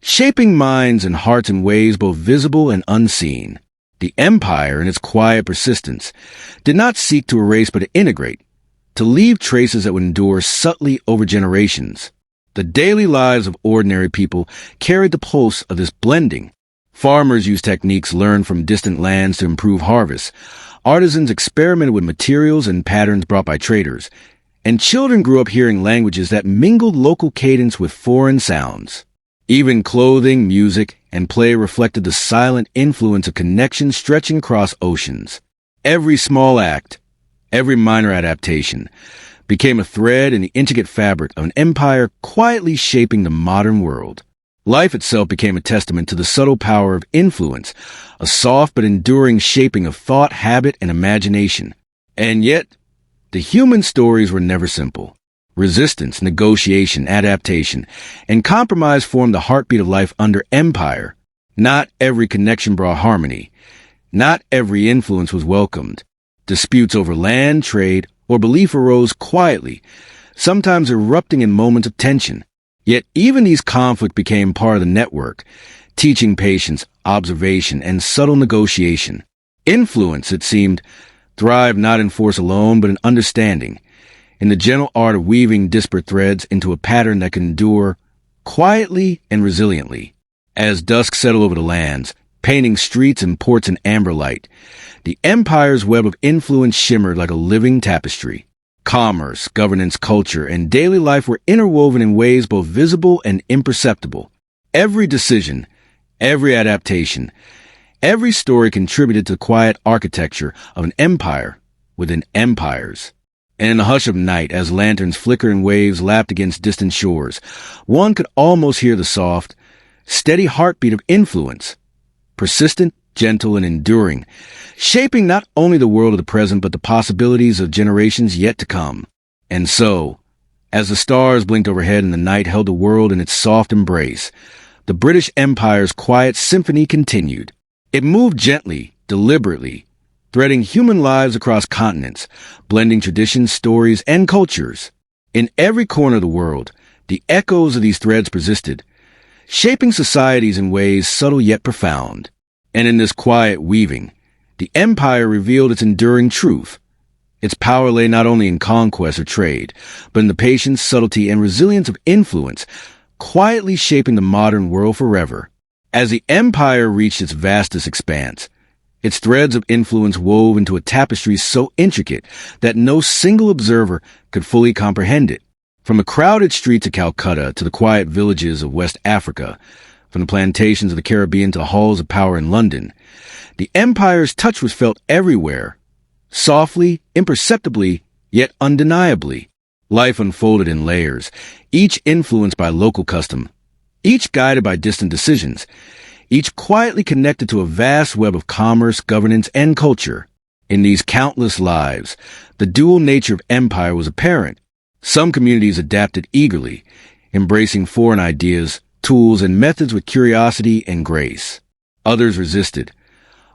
shaping minds and hearts in ways both visible and unseen. The empire, in its quiet persistence, did not seek to erase but to integrate, to leave traces that would endure subtly over generations. The daily lives of ordinary people carried the pulse of this blending. Farmers used techniques learned from distant lands to improve harvests. Artisans experimented with materials and patterns brought by traders, and children grew up hearing languages that mingled local cadence with foreign sounds. Even clothing, music, and play reflected the silent influence of connection stretching across oceans. Every small act, every minor adaptation, became a thread in the intricate fabric of an empire quietly shaping the modern world. Life itself became a testament to the subtle power of influence, a soft but enduring shaping of thought, habit, and imagination. And yet, the human stories were never simple. Resistance, negotiation, adaptation, and compromise formed the heartbeat of life under empire. Not every connection brought harmony. Not every influence was welcomed. Disputes over land, trade, or belief arose quietly, sometimes erupting in moments of tension. Yet even these conflicts became part of the network, teaching patience, observation, and subtle negotiation. Influence, it seemed, thrived not in force alone, but in understanding, in the gentle art of weaving disparate threads into a pattern that could endure quietly and resiliently. As dusk settled over the lands, painting streets and ports in amber light. The empire's web of influence shimmered like a living tapestry. Commerce, governance, culture, and daily life were interwoven in ways both visible and imperceptible. Every decision, every adaptation, every story contributed to the quiet architecture of an empire within empires. And in the hush of night, as lanterns flickered and waves lapped against distant shores, one could almost hear the soft, steady heartbeat of influence, persistent, gentle, and enduring, shaping not only the world of the present but the possibilities of generations yet to come. And so, as the stars blinked overhead and the night held the world in its soft embrace, the British Empire's quiet symphony continued. It moved gently, deliberately, threading human lives across continents, blending traditions, stories, and cultures. In every corner of the world, the echoes of these threads persisted, shaping societies in ways subtle yet profound. And in this quiet weaving, the empire revealed its enduring truth. Its power lay not only in conquest or trade, but in the patience, subtlety, and resilience of influence, quietly shaping the modern world forever. As the empire reached its vastest expanse, its threads of influence wove into a tapestry so intricate that no single observer could fully comprehend it. From the crowded streets of Calcutta to the quiet villages of West Africa, from the plantations of the Caribbean to the halls of power in London, the empire's touch was felt everywhere. Softly, imperceptibly, yet undeniably. Life unfolded in layers, each influenced by local custom, each guided by distant decisions, each quietly connected to a vast web of commerce, governance, and culture. In these countless lives, the dual nature of empire was apparent. Some communities adapted eagerly, embracing foreign ideas, tools, and methods with curiosity and grace. Others resisted,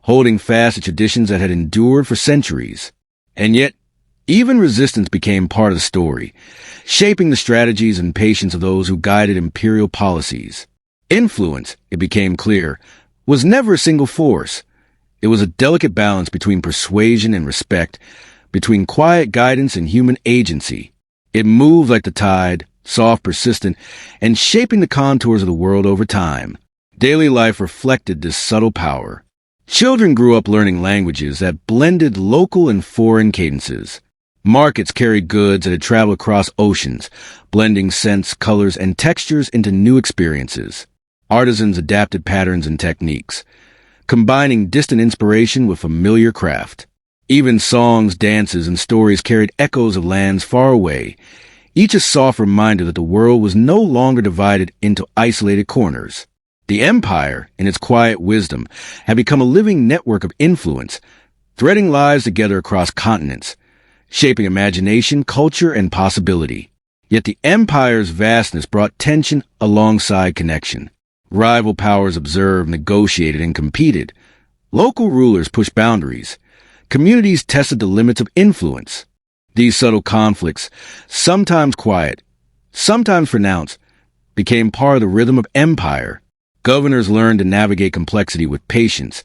holding fast to traditions that had endured for centuries. And yet, even resistance became part of the story, shaping the strategies and patience of those who guided imperial policies. Influence, it became clear, was never a single force. It was a delicate balance between persuasion and respect, between quiet guidance and human agency. It moved like the tide, soft, persistent, and shaping the contours of the world over time. Daily life reflected this subtle power. Children grew up learning languages that blended local and foreign cadences. Markets carried goods that had traveled across oceans, blending scents, colors, and textures into new experiences. Artisans adapted patterns and techniques, combining distant inspiration with familiar craft. Even songs, dances, and stories carried echoes of lands far away, each a soft reminder that the world was no longer divided into isolated corners. The empire, in its quiet wisdom, had become a living network of influence, threading lives together across continents, shaping imagination, culture, and possibility. Yet the empire's vastness brought tension alongside connection. Rival powers observed, negotiated, and competed. Local rulers pushed boundaries. Communities tested the limits of influence. These subtle conflicts, sometimes quiet, sometimes pronounced, became part of the rhythm of empire. Governors learned to navigate complexity with patience,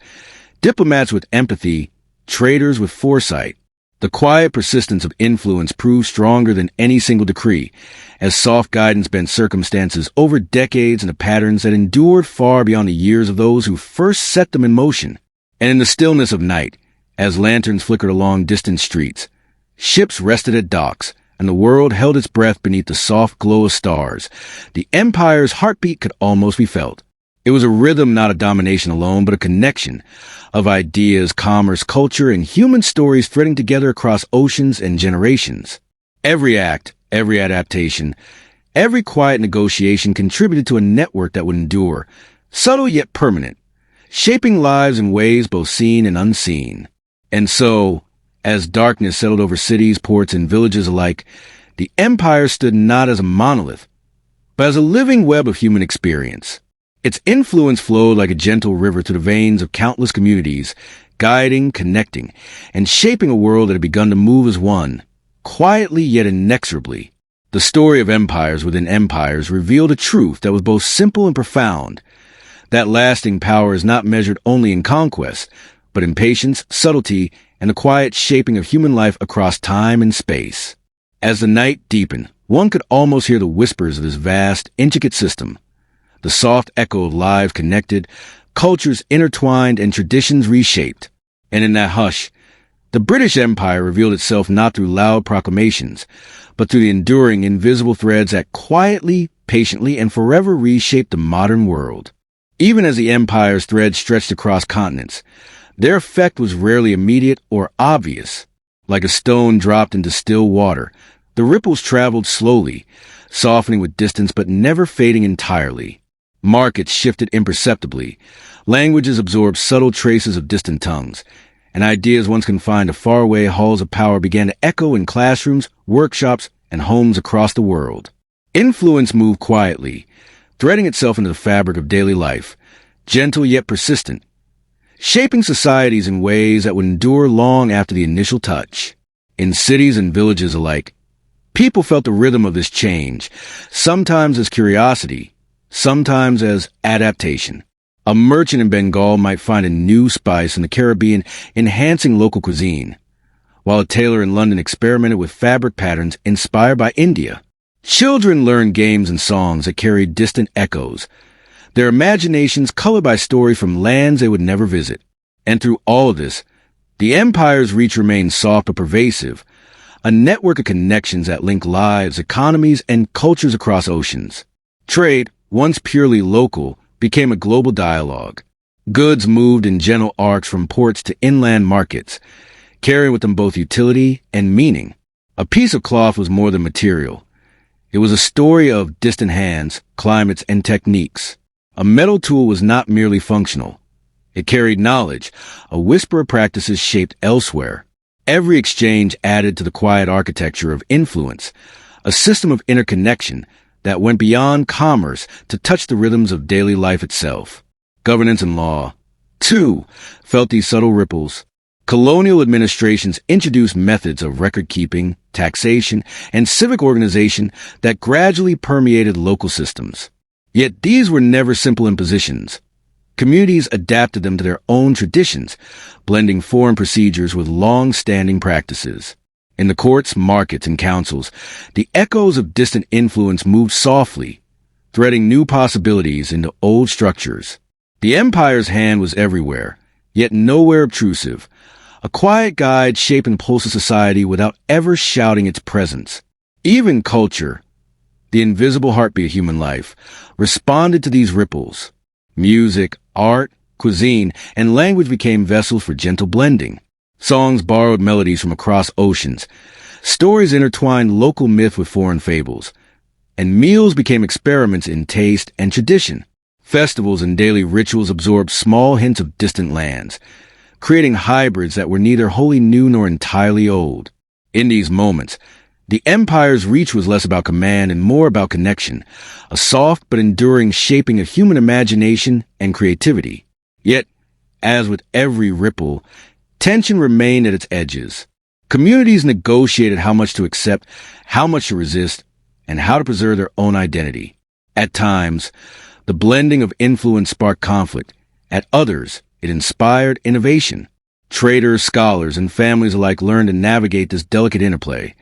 diplomats with empathy, traders with foresight. The quiet persistence of influence proved stronger than any single decree, as soft guidance bent circumstances over decades into patterns that endured far beyond the years of those who first set them in motion. And in the stillness of night, as lanterns flickered along distant streets, ships rested at docks, and the world held its breath beneath the soft glow of stars, the empire's heartbeat could almost be felt. It was a rhythm, not a domination alone, but a connection of ideas, commerce, culture, and human stories threading together across oceans and generations. Every act, every adaptation, every quiet negotiation contributed to a network that would endure, subtle yet permanent, shaping lives in ways both seen and unseen. And so, as darkness settled over cities, ports, and villages alike, the empire stood not as a monolith, but as a living web of human experience. Its influence flowed like a gentle river through the veins of countless communities, guiding, connecting, and shaping a world that had begun to move as one, quietly yet inexorably. The story of empires within empires revealed a truth that was both simple and profound, that lasting power is not measured only in conquest, but in patience, subtlety, and the quiet shaping of human life across time and space. As the night deepened, one could almost hear the whispers of this vast, intricate system, the soft echo of lives connected, cultures intertwined and traditions reshaped. And in that hush, the British Empire revealed itself not through loud proclamations, but through the enduring, invisible threads that quietly, patiently, and forever reshaped the modern world. Even as the empire's threads stretched across continents, their effect was rarely immediate or obvious. Like a stone dropped into still water, the ripples traveled slowly, softening with distance but never fading entirely. Markets shifted imperceptibly, languages absorbed subtle traces of distant tongues, and ideas once confined to faraway halls of power began to echo in classrooms, workshops, and homes across the world. Influence moved quietly, threading itself into the fabric of daily life, gentle yet persistent, shaping societies in ways that would endure long after the initial touch. In cities and villages alike, people felt the rhythm of this change, sometimes as curiosity, sometimes as adaptation. A merchant in Bengal might find a new spice in the Caribbean, enhancing local cuisine, while a tailor in London experimented with fabric patterns inspired by India. Children learned games and songs that carried distant echoes, their imaginations colored by stories from lands they would never visit. And through all of this, the empire's reach remained soft but pervasive, a network of connections that link lives, economies, and cultures across oceans. Trade, once purely local, became a global dialogue. Goods moved in gentle arcs from ports to inland markets, carrying with them both utility and meaning. A piece of cloth was more than material. It was a story of distant hands, climates, and techniques. A metal tool was not merely functional. It carried knowledge, a whisper of practices shaped elsewhere. Every exchange added to the quiet architecture of influence, a system of interconnection that went beyond commerce to touch the rhythms of daily life itself. Governance and law, too, felt these subtle ripples. Colonial administrations introduced methods of record-keeping, taxation, and civic organization that gradually permeated local systems. Yet these were never simple impositions. Communities adapted them to their own traditions, blending foreign procedures with long-standing practices. In the courts, markets, and councils, the echoes of distant influence moved softly, threading new possibilities into old structures. The empire's hand was everywhere, yet nowhere obtrusive, a quiet guide shaping the pulse of society without ever shouting its presence. Even culture, the invisible heartbeat of human life, responded to these ripples. Music, art, cuisine, and language became vessels for gentle blending. Songs borrowed melodies from across oceans. Stories intertwined local myth with foreign fables. And meals became experiments in taste and tradition. Festivals and daily rituals absorbed small hints of distant lands, creating hybrids that were neither wholly new nor entirely old. In these moments, the empire's reach was less about command and more about connection, a soft but enduring shaping of human imagination and creativity. Yet, as with every ripple, tension remained at its edges. Communities negotiated how much to accept, how much to resist, and how to preserve their own identity. At times, the blending of influence sparked conflict. At others, it inspired innovation. Traders, scholars, and families alike learned to navigate this delicate interplay,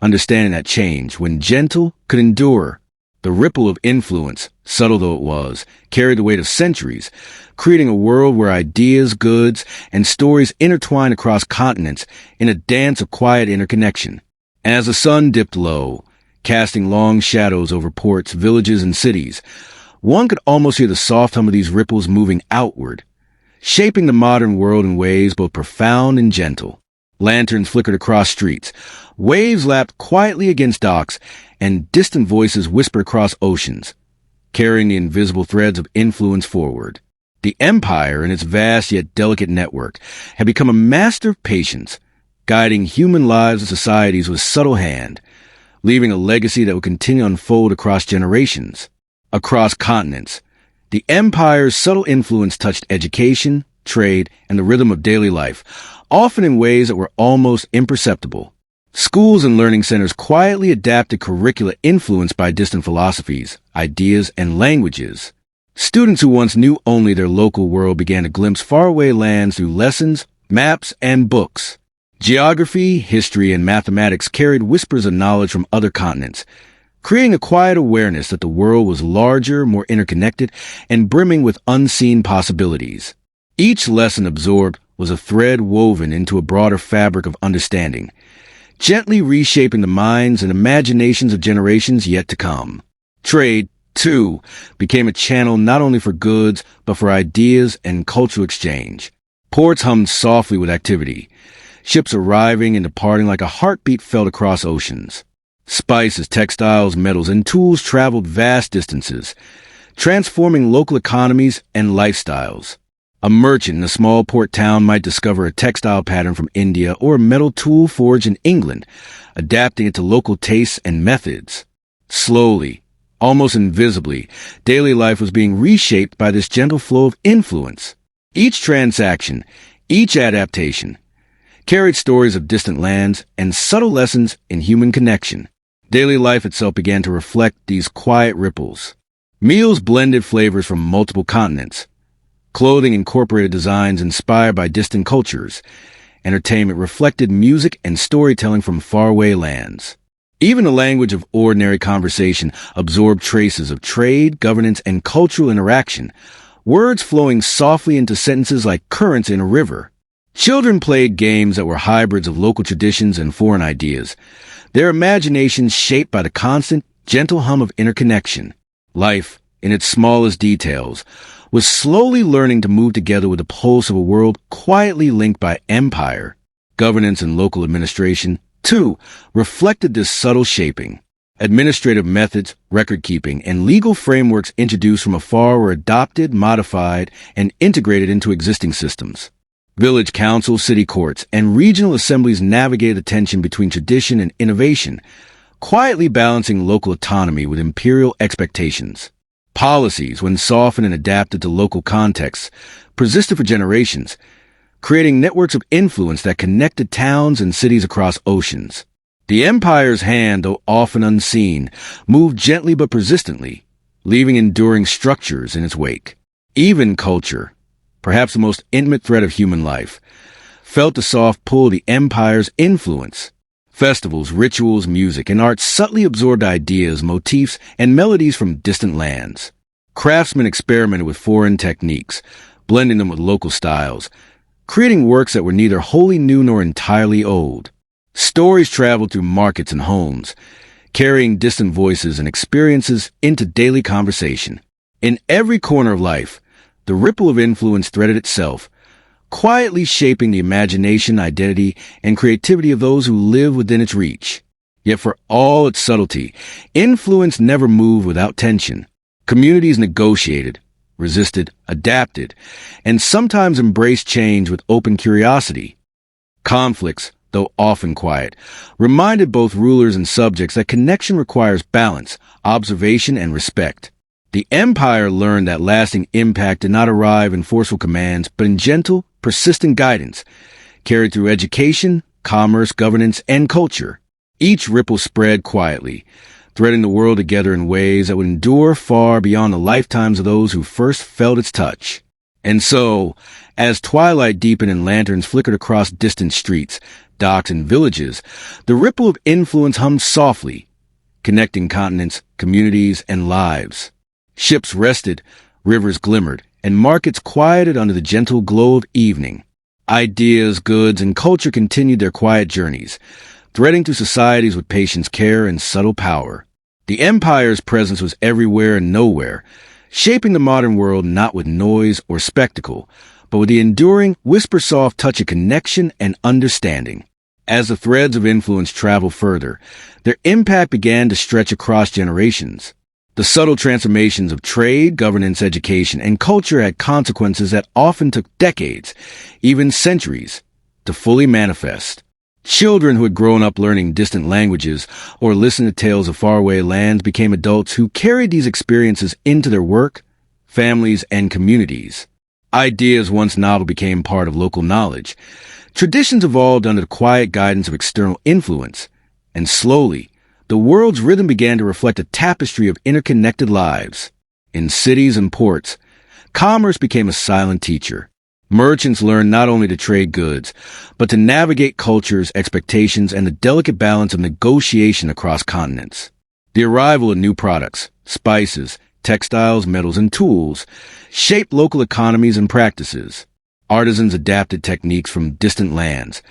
understanding that change, when gentle, could endure. The ripple of influence, subtle though it was, carried the weight of centuries, creating a world where ideas, goods, and stories intertwined across continents in a dance of quiet interconnection. As the sun dipped low, casting long shadows over ports, villages, and cities, one could almost hear the soft hum of these ripples moving outward, shaping the modern world in ways both profound and gentle. Lanterns flickered across streets, waves lapped quietly against docks, and distant voices whispered across oceans, carrying the invisible threads of influence forward. The empire, in its vast yet delicate network, had become a master of patience, guiding human lives and societies with subtle hand, leaving a legacy that would continue to unfold across generations. Across continents, the empire's subtle influence touched education, trade, and the rhythm of daily life, often in ways that were almost imperceptible. Schools and learning centers quietly adapted curricula influenced by distant philosophies, ideas, and languages. Students who once knew only their local world began to glimpse faraway lands through lessons, maps, and books. Geography, history, and mathematics carried whispers of knowledge from other continents, creating a quiet awareness that the world was larger, more interconnected, and brimming with unseen possibilities. Each lesson absorbed was a thread woven into a broader fabric of understanding, gently reshaping the minds and imaginations of generations yet to come. Trade, too, became a channel not only for goods, but for ideas and cultural exchange. Ports hummed softly with activity, ships arriving and departing like a heartbeat felt across oceans. Spices, textiles, metals, and tools traveled vast distances, transforming local economies and lifestyles. A merchant in a small port town might discover a textile pattern from India or a metal tool forged in England, adapting it to local tastes and methods. Slowly, almost invisibly, daily life was being reshaped by this gentle flow of influence. Each transaction, each adaptation, carried stories of distant lands and subtle lessons in human connection. Daily life itself began to reflect these quiet ripples. Meals blended flavors from multiple continents. Clothing incorporated designs inspired by distant cultures. Entertainment reflected music and storytelling from faraway lands. Even the language of ordinary conversation absorbed traces of trade, governance, and cultural interaction, words flowing softly into sentences like currents in a river. Children played games that were hybrids of local traditions and foreign ideas, their imaginations shaped by the constant, gentle hum of interconnection. Life, in its smallest details, was slowly learning to move together with the pulse of a world quietly linked by empire. Governance and local administration, too, reflected this subtle shaping. Administrative methods, record-keeping, and legal frameworks introduced from afar were adopted, modified, and integrated into existing systems. Village councils, city courts, and regional assemblies navigated the tension between tradition and innovation, quietly balancing local autonomy with imperial expectations. Policies, when softened and adapted to local contexts, persisted for generations, creating networks of influence that connected towns and cities across oceans. The empire's hand, though often unseen, moved gently but persistently, leaving enduring structures in its wake. Even culture, perhaps the most intimate thread of human life, felt the soft pull of the empire's influence. Festivals, rituals, music, and art subtly absorbed ideas, motifs, and melodies from distant lands. Craftsmen experimented with foreign techniques, blending them with local styles, creating works that were neither wholly new nor entirely old. Stories traveled through markets and homes, carrying distant voices and experiences into daily conversation. In every corner of life, the ripple of influence threaded itself, quietly shaping the imagination, identity, and creativity of those who live within its reach. Yet for all its subtlety, influence never moved without tension. Communities negotiated, resisted, adapted, and sometimes embraced change with open curiosity. Conflicts, though often quiet, reminded both rulers and subjects that connection requires balance, observation, and respect. The empire learned that lasting impact did not arrive in forceful commands, but in gentle, persistent guidance, carried through education, commerce, governance, and culture. Each ripple spread quietly, threading the world together in ways that would endure far beyond the lifetimes of those who first felt its touch. And so, as twilight deepened and lanterns flickered across distant streets, docks, and villages, the ripple of influence hummed softly, connecting continents, communities, and lives. Ships rested, rivers glimmered, and markets quieted under the gentle glow of evening. Ideas, goods, and culture continued their quiet journeys, threading through societies with patience, care, and subtle power. The empire's presence was everywhere and nowhere, shaping the modern world not with noise or spectacle, but with the enduring, whisper-soft touch of connection and understanding. As the threads of influence traveled further, their impact began to stretch across generations. The subtle transformations of trade, governance, education, and culture had consequences that often took decades, even centuries, to fully manifest. Children who had grown up learning distant languages or listened to tales of faraway lands became adults who carried these experiences into their work, families, and communities. Ideas once novel became part of local knowledge. Traditions evolved under the quiet guidance of external influence, and slowly, the world's rhythm began to reflect a tapestry of interconnected lives. In cities and ports, commerce became a silent teacher. Merchants learned not only to trade goods, but to navigate cultures, expectations, and the delicate balance of negotiation across continents. The arrival of new products, spices, textiles, metals, and tools shaped local economies and practices. Artisans adapted techniques from distant lands,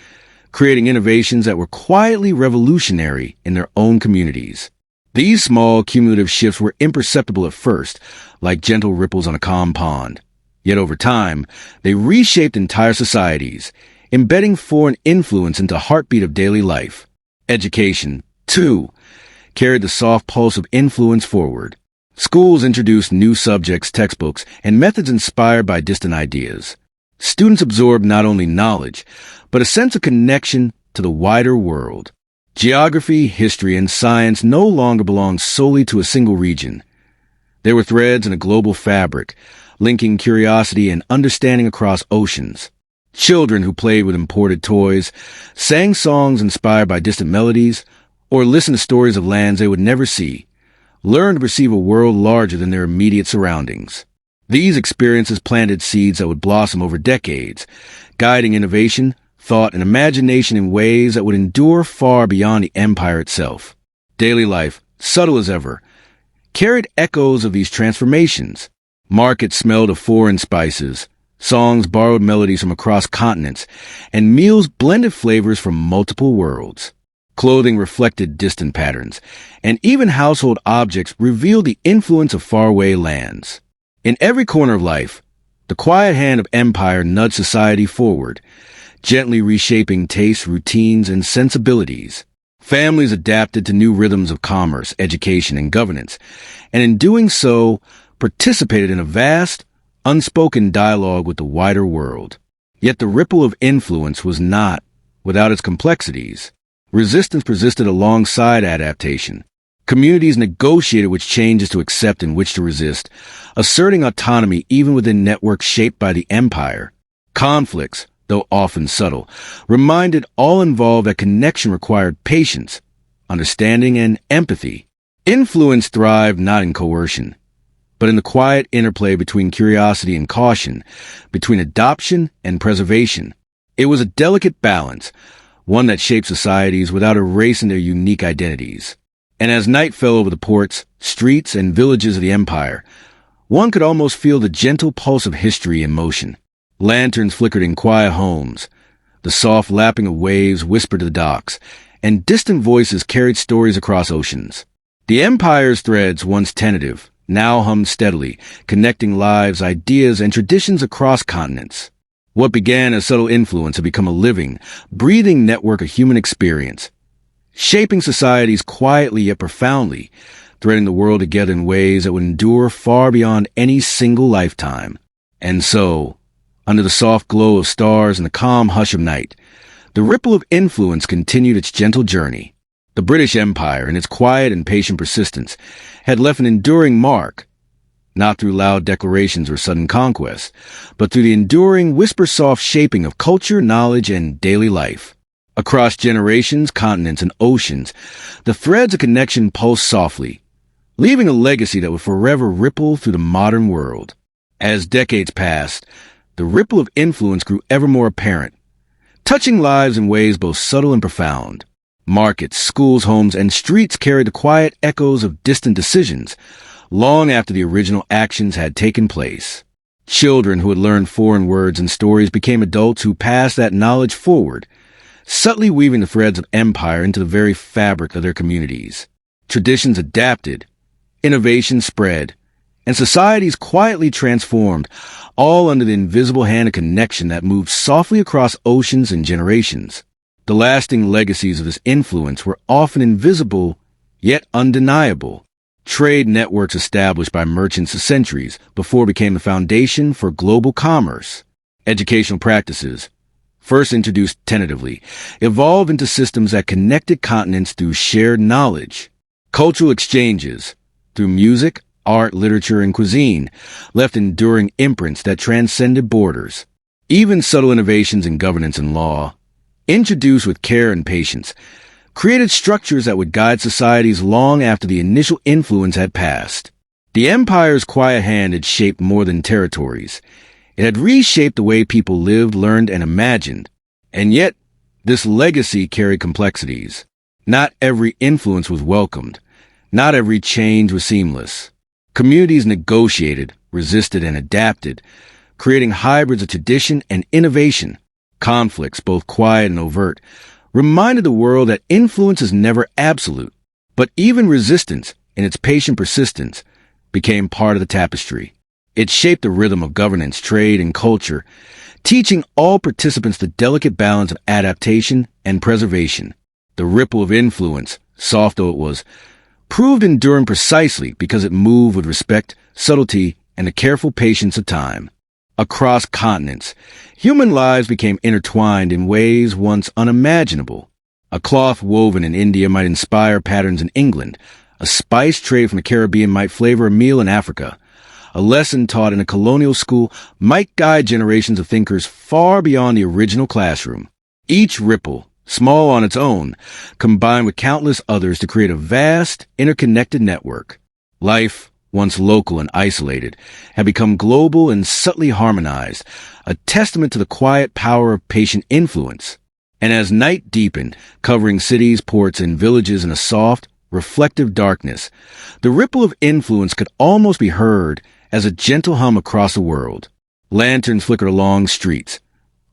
creating innovations that were quietly revolutionary in their own communities. These small, cumulative shifts were imperceptible at first, like gentle ripples on a calm pond. Yet over time, they reshaped entire societies, embedding foreign influence into the heartbeat of daily life. Education, too, carried the soft pulse of influence forward. Schools introduced new subjects, textbooks, and methods inspired by distant ideas. Students absorbed not only knowledge, but a sense of connection to the wider world. Geography, history, and science no longer belonged solely to a single region. They were threads in a global fabric, linking curiosity and understanding across oceans. Children who played with imported toys, sang songs inspired by distant melodies, or listened to stories of lands they would never see, learned to perceive a world larger than their immediate surroundings. These experiences planted seeds that would blossom over decades, guiding innovation, thought, and imagination in ways that would endure far beyond the empire itself. Daily life, subtle as ever, carried echoes of these transformations. Markets smelled of foreign spices, songs borrowed melodies from across continents, and meals blended flavors from multiple worlds. Clothing reflected distant patterns, and even household objects revealed the influence of faraway lands. In every corner of life, the quiet hand of empire nudged society forward, gently reshaping tastes, routines, and sensibilities. Families adapted to new rhythms of commerce, education, and governance, and in doing so, participated in a vast, unspoken dialogue with the wider world. Yet the ripple of influence was not without its complexities. Resistance persisted alongside adaptation. Communities negotiated which changes to accept and which to resist, asserting autonomy even within networks shaped by the empire. Conflicts, though often subtle, reminded all involved that connection required patience, understanding, and empathy. Influence thrived not in coercion, but in the quiet interplay between curiosity and caution, between adoption and preservation. It was a delicate balance, one that shaped societies without erasing their unique identities. And as night fell over the ports, streets, and villages of the empire, one could almost feel the gentle pulse of history in motion. Lanterns flickered in quiet homes, the soft lapping of waves whispered to the docks, and distant voices carried stories across oceans. The empire's threads, once tentative, now hummed steadily, connecting lives, ideas, and traditions across continents. What began as subtle influence had become a living, breathing network of human experience, shaping societies quietly yet profoundly, threading the world together in ways that would endure far beyond any single lifetime. And so, under the soft glow of stars and the calm hush of night, the ripple of influence continued its gentle journey. The British Empire, in its quiet and patient persistence, had left an enduring mark, not through loud declarations or sudden conquest, but through the enduring, whisper-soft shaping of culture, knowledge, and daily life. Across generations, continents, and oceans, the threads of connection pulsed softly, leaving a legacy that would forever ripple through the modern world. As decades passed, the ripple of influence grew ever more apparent, touching lives in ways both subtle and profound. Markets, schools, homes, and streets carried the quiet echoes of distant decisions, long after the original actions had taken place. Children who had learned foreign words and stories became adults who passed that knowledge forward, subtly weaving the threads of empire into the very fabric of their communities. Traditions adapted, innovation spread, and societies quietly transformed, all under the invisible hand of connection that moved softly across oceans and generations. The lasting legacies of this influence were often invisible, yet undeniable. Trade networks established by merchants for centuries before became the foundation for global commerce. Educational practices, first introduced tentatively, evolved into systems that connected continents through shared knowledge. Cultural exchanges, through music, art, literature, and cuisine, left enduring imprints that transcended borders. Even subtle innovations in governance and law, introduced with care and patience, created structures that would guide societies long after the initial influence had passed. The empire's quiet hand had shaped more than territories. It had reshaped the way people lived, learned, and imagined. And yet, this legacy carried complexities. Not every influence was welcomed. Not every change was seamless. Communities negotiated, resisted, and adapted, creating hybrids of tradition and innovation. Conflicts, both quiet and overt, reminded the world that influence is never absolute, but even resistance, in its patient persistence, became part of the tapestry. It shaped the rhythm of governance, trade, and culture, teaching all participants the delicate balance of adaptation and preservation. The ripple of influence, soft though it was, proved enduring precisely because it moved with respect, subtlety, and the careful patience of time. Across continents, human lives became intertwined in ways once unimaginable. A cloth woven in India might inspire patterns in England. A spice trade from the Caribbean might flavor a meal in Africa. A lesson taught in a colonial school might guide generations of thinkers far beyond the original classroom. Each ripple, small on its own, combined with countless others to create a vast, interconnected network. Life, once local and isolated, had become global and subtly harmonized, a testament to the quiet power of patient influence. And as night deepened, covering cities, ports, and villages in a soft, reflective darkness, the ripple of influence could almost be heard as a gentle hum across the world. Lanterns flickered along streets.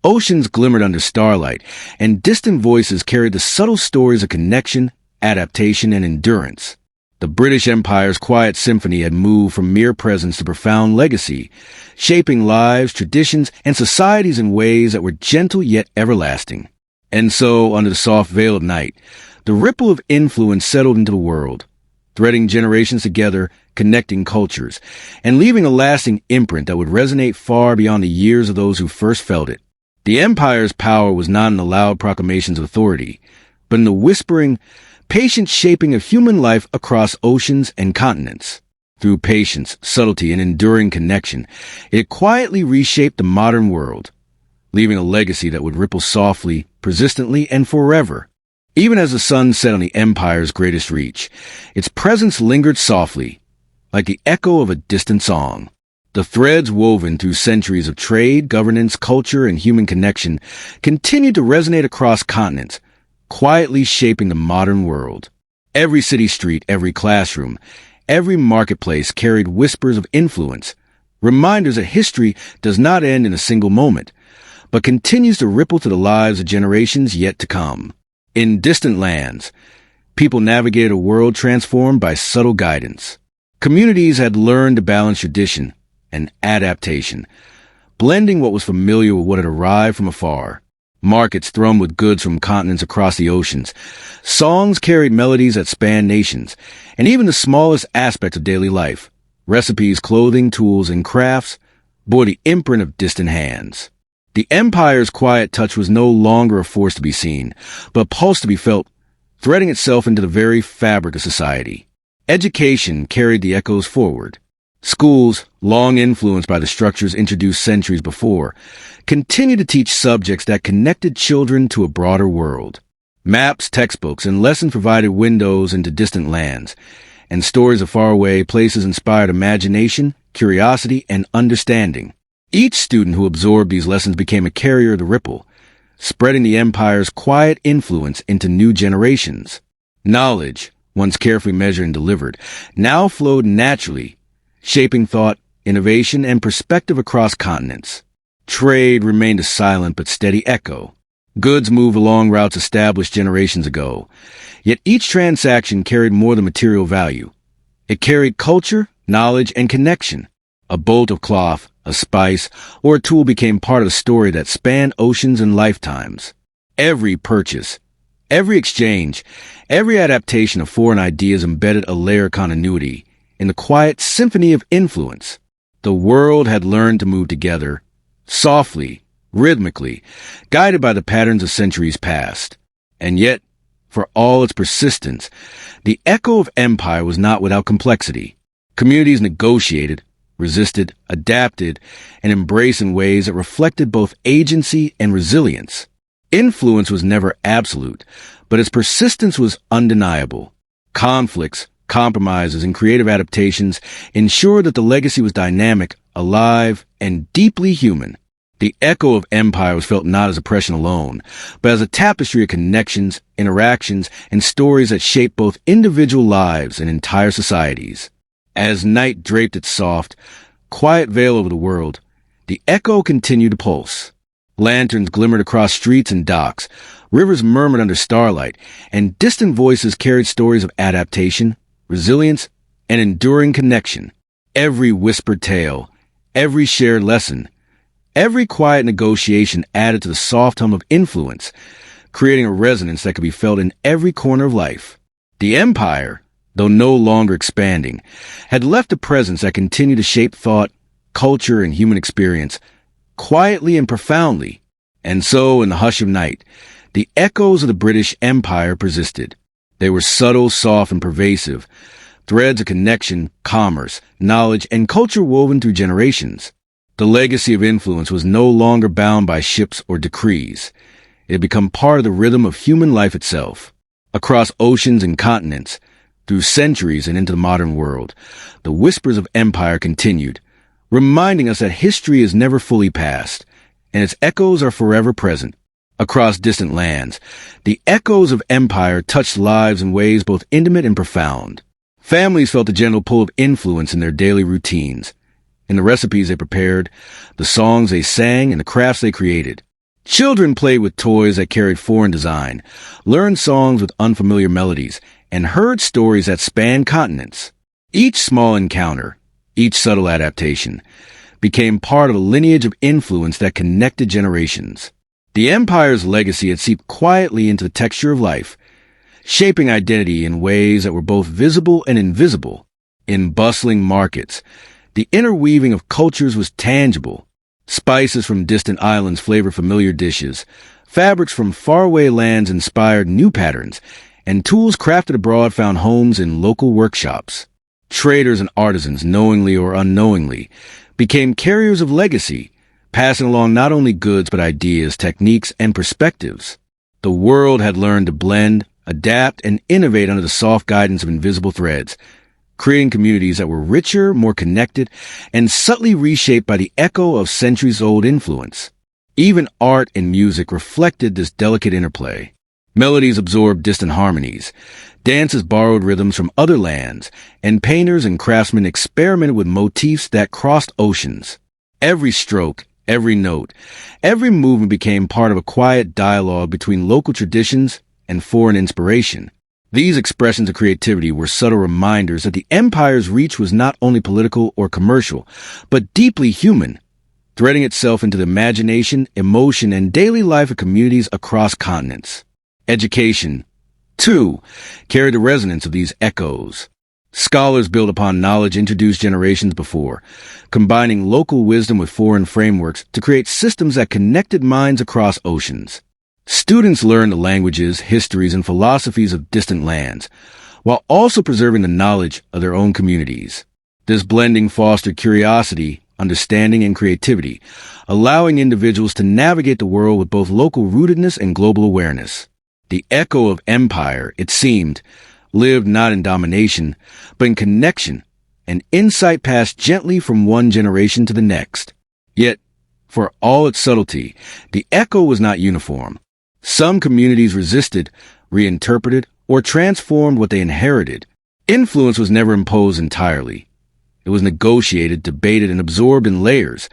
Oceans glimmered under starlight, and distant voices carried the subtle stories of connection, adaptation, and endurance. The British Empire's quiet symphony had moved from mere presence to profound legacy, shaping lives, traditions, and societies in ways that were gentle yet everlasting. And so, under the soft veil of night, the ripple of influence settled into the world, threading generations together, connecting cultures, and leaving a lasting imprint that would resonate far beyond the years of those who first felt it. The empire's power was not in the loud proclamations of authority, but in the whispering, patient shaping of human life across oceans and continents. Through patience, subtlety, and enduring connection, it quietly reshaped the modern world, leaving a legacy that would ripple softly, persistently, and forever. Even as the sun set on the empire's greatest reach, its presence lingered softly, like the echo of a distant song. The threads woven through centuries of trade, governance, culture, and human connection continued to resonate across continents, quietly shaping the modern world. Every city street, every classroom, every marketplace carried whispers of influence, reminders that history does not end in a single moment, but continues to ripple to the lives of generations yet to come. In distant lands, people navigated a world transformed by subtle guidance. Communities had learned to balance tradition and adaptation, blending what was familiar with what had arrived from afar. Markets thrummed with goods from continents across the oceans. Songs carried melodies that spanned nations, and even the smallest aspects of daily life, recipes, clothing, tools, and crafts, bore the imprint of distant hands. The empire's quiet touch was no longer a force to be seen, but a pulse to be felt, threading itself into the very fabric of society. Education carried the echoes forward. Schools, long influenced by the structures introduced centuries before, continued to teach subjects that connected children to a broader world. Maps, textbooks, and lessons provided windows into distant lands, and stories of faraway places inspired imagination, curiosity, and understanding. Each student who absorbed these lessons became a carrier of the ripple, spreading the empire's quiet influence into new generations. Knowledge, once carefully measured and delivered, now flowed naturally, shaping thought, innovation, and perspective across continents. Trade remained a silent but steady echo. Goods moved along routes established generations ago, yet each transaction carried more than material value. It carried culture, knowledge, and connection. A bolt of cloth, a spice, or a tool became part of the story that spanned oceans and lifetimes. Every purchase, every exchange, every adaptation of foreign ideas embedded a layer of continuity in the quiet symphony of influence. The world had learned to move together, softly, rhythmically, guided by the patterns of centuries past. And yet, for all its persistence, the echo of empire was not without complexity. Communities negotiated, resisted, adapted, and embraced in ways that reflected both agency and resilience. Influence was never absolute, but its persistence was undeniable. Conflicts, compromises, and creative adaptations ensured that the legacy was dynamic, alive, and deeply human. The echo of empire was felt not as oppression alone, but as a tapestry of connections, interactions, and stories that shaped both individual lives and entire societies. As night draped its soft, quiet veil over the world, the echo continued to pulse. Lanterns glimmered across streets and docks, rivers murmured under starlight, and distant voices carried stories of adaptation, resilience, and enduring connection. Every whispered tale, every shared lesson, every quiet negotiation added to the soft hum of influence, creating a resonance that could be felt in every corner of life. The empire, though no longer expanding, had left a presence that continued to shape thought, culture, and human experience, quietly and profoundly. And so, in the hush of night, the echoes of the British Empire persisted. They were subtle, soft, and pervasive, threads of connection, commerce, knowledge, and culture woven through generations. The legacy of influence was no longer bound by ships or decrees. It had become part of the rhythm of human life itself. Across oceans and continents, through centuries and into the modern world, the whispers of empire continued, reminding us that history is never fully past, and its echoes are forever present. Across distant lands, the echoes of empire touched lives in ways both intimate and profound. Families felt the gentle pull of influence in their daily routines, in the recipes they prepared, the songs they sang, and the crafts they created. Children played with toys that carried foreign design, learned songs with unfamiliar melodies, and heard stories that spanned continents. Each small encounter, each subtle adaptation, became part of a lineage of influence that connected generations. The empire's legacy had seeped quietly into the texture of life, shaping identity in ways that were both visible and invisible. In bustling markets, the interweaving of cultures was tangible. Spices from distant islands flavored familiar dishes, fabrics from faraway lands inspired new patterns, and tools crafted abroad found homes in local workshops. Traders and artisans, knowingly or unknowingly, became carriers of legacy, passing along not only goods but ideas, techniques, and perspectives. The world had learned to blend, adapt, and innovate under the soft guidance of invisible threads, creating communities that were richer, more connected, and subtly reshaped by the echo of centuries-old influence. Even art and music reflected this delicate interplay. Melodies absorbed distant harmonies, dances borrowed rhythms from other lands, and painters and craftsmen experimented with motifs that crossed oceans. Every stroke, every note, every movement became part of a quiet dialogue between local traditions and foreign inspiration. These expressions of creativity were subtle reminders that the empire's reach was not only political or commercial, but deeply human, threading itself into the imagination, emotion, and daily life of communities across continents. Education, too, carried the resonance of these echoes. Scholars built upon knowledge introduced generations before, combining local wisdom with foreign frameworks to create systems that connected minds across oceans. Students learned the languages, histories, and philosophies of distant lands, while also preserving the knowledge of their own communities. This blending fostered curiosity, understanding, and creativity, allowing individuals to navigate the world with both local rootedness and global awareness. The echo of empire, it seemed, lived not in domination, but in connection, and insight passed gently from one generation to the next. Yet, for all its subtlety, the echo was not uniform. Some communities resisted, reinterpreted, or transformed what they inherited. Influence was never imposed entirely. It was negotiated, debated, and absorbed in layers,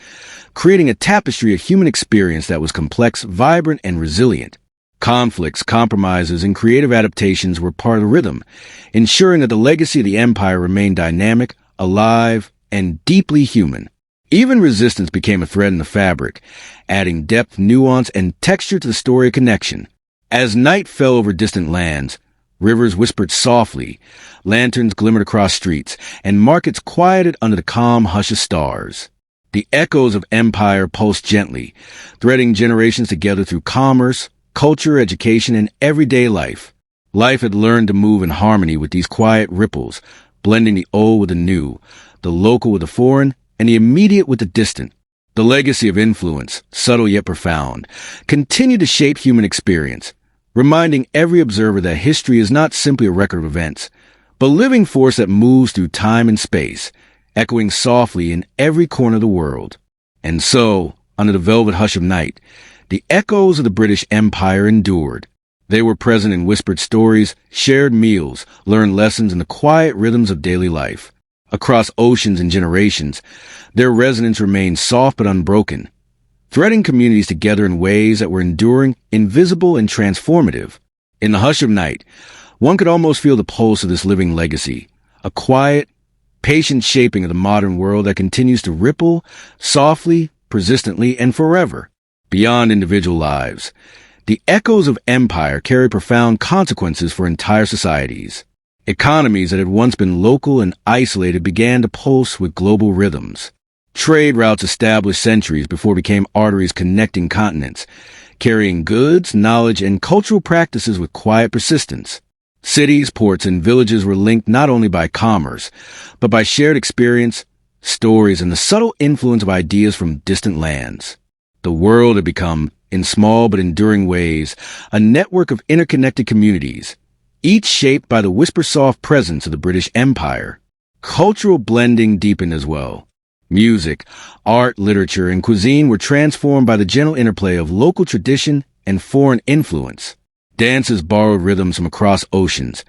creating a tapestry of human experience that was complex, vibrant, and resilient. Conflicts, compromises, and creative adaptations were part of the rhythm, ensuring that the legacy of the empire remained dynamic, alive, and deeply human. Even resistance became a thread in the fabric, adding depth, nuance, and texture to the story of connection. As night fell over distant lands, rivers whispered softly, lanterns glimmered across streets, and markets quieted under the calm hush of stars. The echoes of empire pulsed gently, threading generations together through commerce, culture, education, and everyday life. Life had learned to move in harmony with these quiet ripples, blending the old with the new, the local with the foreign, and the immediate with the distant. The legacy of influence, subtle yet profound, continued to shape human experience, reminding every observer that history is not simply a record of events, but a living force that moves through time and space, echoing softly in every corner of the world. And so, under the velvet hush of night, the echoes of the British Empire endured. They were present in whispered stories, shared meals, learned lessons in the quiet rhythms of daily life. Across oceans and generations, their resonance remained soft but unbroken, threading communities together in ways that were enduring, invisible, and transformative. In the hush of night, one could almost feel the pulse of this living legacy, a quiet, patient shaping of the modern world that continues to ripple, softly, persistently, and forever, beyond individual lives. The echoes of empire carry profound consequences for entire societies. Economies that had once been local and isolated began to pulse with global rhythms. Trade routes established centuries before became arteries connecting continents, carrying goods, knowledge, and cultural practices with quiet persistence. Cities, ports, and villages were linked not only by commerce, but by shared experience, stories, and the subtle influence of ideas from distant lands. The world had become, in small but enduring ways, a network of interconnected communities, each shaped by the whisper-soft presence of the British Empire. Cultural blending deepened as well. Music, art, literature, and cuisine were transformed by the gentle interplay of local tradition and foreign influence. Dances borrowed rhythms from across oceans.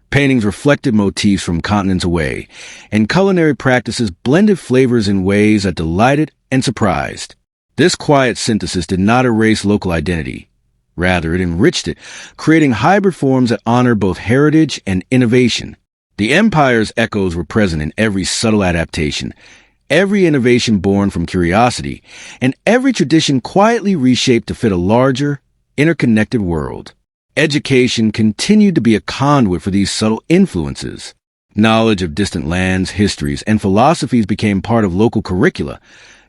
Paintings reflected motifs from continents away, and culinary practices blended flavors in ways that delighted and surprised. This quiet synthesis did not erase local identity. Rather, it enriched it, creating hybrid forms that honor both heritage and innovation. The empire's echoes were present in every subtle adaptation, every innovation born from curiosity, and every tradition quietly reshaped to fit a larger, interconnected world. Education continued to be a conduit for these subtle influences. Knowledge of distant lands, histories, and philosophies became part of local curricula,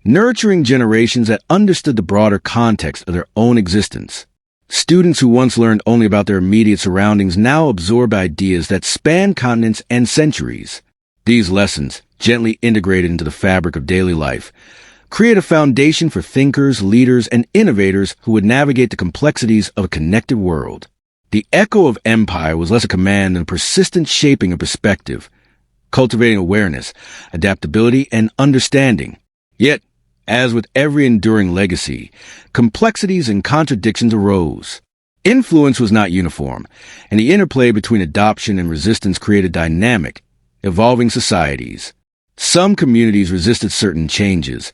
nurturing generations that understood the broader context of their own existence. Students who once learned only about their immediate surroundings now absorbed ideas that span continents and centuries. These lessons, gently integrated into the fabric of daily life, create a foundation for thinkers, leaders, and innovators who would navigate the complexities of a connected world. The echo of empire was less a command than a persistent shaping of perspective, cultivating awareness, adaptability, and understanding. Yet, as with every enduring legacy, complexities and contradictions arose. Influence was not uniform, and the interplay between adoption and resistance created dynamic, evolving societies. Some communities resisted certain changes,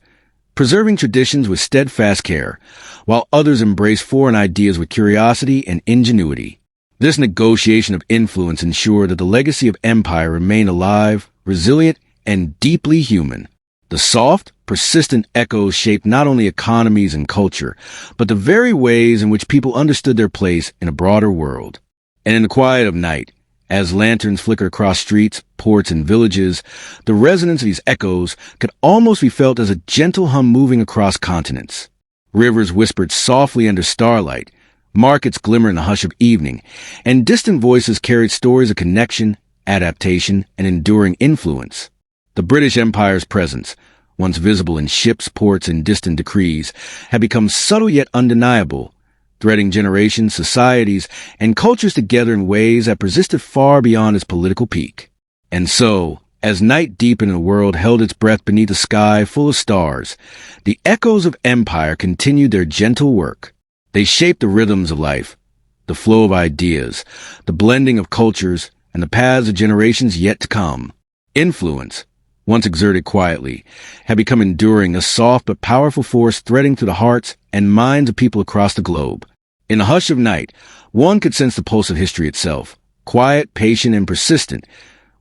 preserving traditions with steadfast care, while others embraced foreign ideas with curiosity and ingenuity. This negotiation of influence ensured that the legacy of empire remained alive, resilient, and deeply human. The soft, persistent echoes shaped not only economies and culture, but the very ways in which people understood their place in a broader world. And in the quiet of night, as lanterns flickered across streets, ports, and villages, the resonance of these echoes could almost be felt as a gentle hum moving across continents. Rivers whispered softly under starlight, markets glimmered in the hush of evening, and distant voices carried stories of connection, adaptation, and enduring influence. The British Empire's presence, once visible in ships, ports, and distant decrees, had become subtle yet undeniable, threading generations, societies, and cultures together in ways that persisted far beyond its political peak. And so, as night deepened and the world held its breath beneath a sky full of stars, the echoes of empire continued their gentle work. They shaped the rhythms of life, the flow of ideas, the blending of cultures, and the paths of generations yet to come. Influence, once exerted quietly, had become enduring, a soft but powerful force threading through the hearts and minds of people across the globe. In the hush of night, one could sense the pulse of history itself, quiet, patient, and persistent,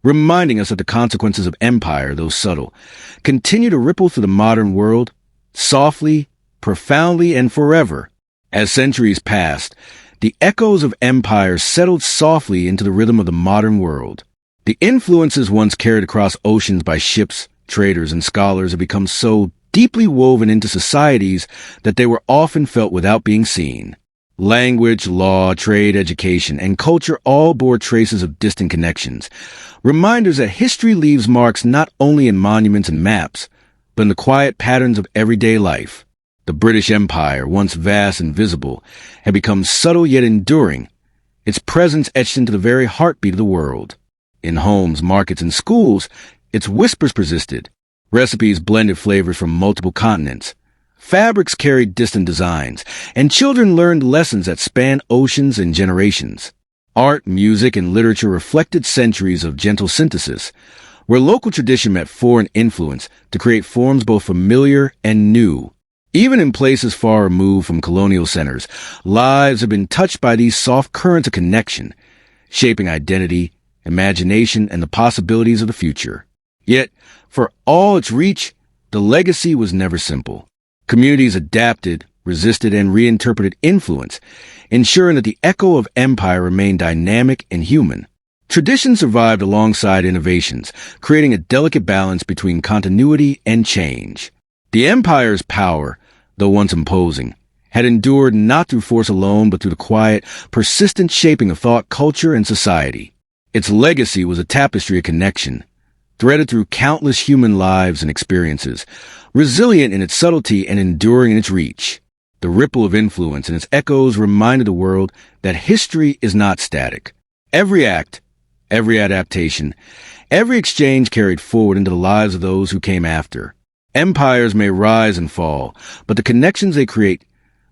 reminding us that the consequences of empire, though subtle, continue to ripple through the modern world, softly, profoundly, and forever. As centuries passed, the echoes of empire settled softly into the rhythm of the modern world. The influences once carried across oceans by ships, traders, and scholars have become so deeply woven into societies that they were often felt without being seen. Language, law, trade, education, and culture all bore traces of distant connections, reminders that history leaves marks not only in monuments and maps, but in the quiet patterns of everyday life. The British Empire, once vast and visible, had become subtle yet enduring, its presence etched into the very heartbeat of the world. In homes, markets, and schools, its whispers persisted. Recipes blended flavors from multiple continents. Fabrics carried distant designs, and children learned lessons that spanned oceans and generations. Art, music, and literature reflected centuries of gentle synthesis, where local tradition met foreign influence to create forms both familiar and new. Even in places far removed from colonial centers, lives have been touched by these soft currents of connection, shaping identity, imagination, and the possibilities of the future. Yet, for all its reach, the legacy was never simple. Communities adapted, resisted, and reinterpreted influence, ensuring that the echo of empire remained dynamic and human. Tradition survived alongside innovations, creating a delicate balance between continuity and change. The empire's power, though once imposing, had endured not through force alone but through the quiet, persistent shaping of thought, culture, and society. Its legacy was a tapestry of connection, threaded through countless human lives and experiences, resilient in its subtlety and enduring in its reach. The ripple of influence and its echoes reminded the world that history is not static. Every act, every adaptation, every exchange carried forward into the lives of those who came after. Empires may rise and fall, but the connections they create,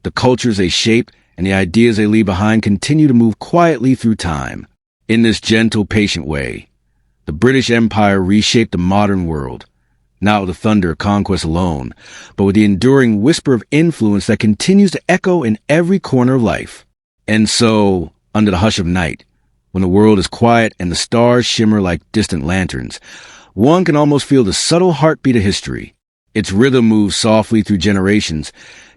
the cultures they shape, and the ideas they leave behind continue to move quietly through time. In this gentle, patient way, the British Empire reshaped the modern world, not with the thunder of conquest alone, but with the enduring whisper of influence that continues to echo in every corner of life. And so, under the hush of night, when the world is quiet and the stars shimmer like distant lanterns, one can almost feel the subtle heartbeat of history. Its rhythm moves softly through generations,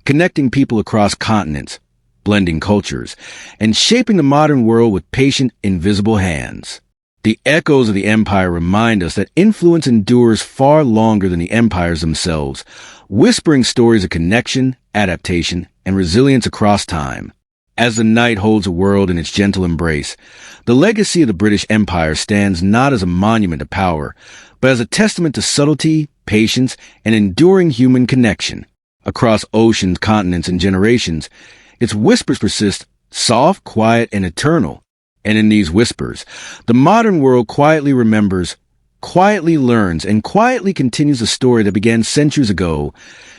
connecting people across continents, blending cultures, and shaping the modern world with patient, invisible hands. The echoes of the empire remind us that influence endures far longer than the empires themselves, whispering stories of connection, adaptation, and resilience across time. As the night holds the world in its gentle embrace, the legacy of the British Empire stands not as a monument to power, but as a testament to subtlety, patience, and enduring human connection. Across oceans, continents, and generations, its whispers persist, soft, quiet, and eternal. And in these whispers, the modern world quietly remembers, quietly learns, and quietly continues a story that began centuries ago,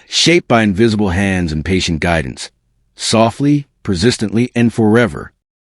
shaped by invisible hands and patient guidance. Softly, persistently, and forever.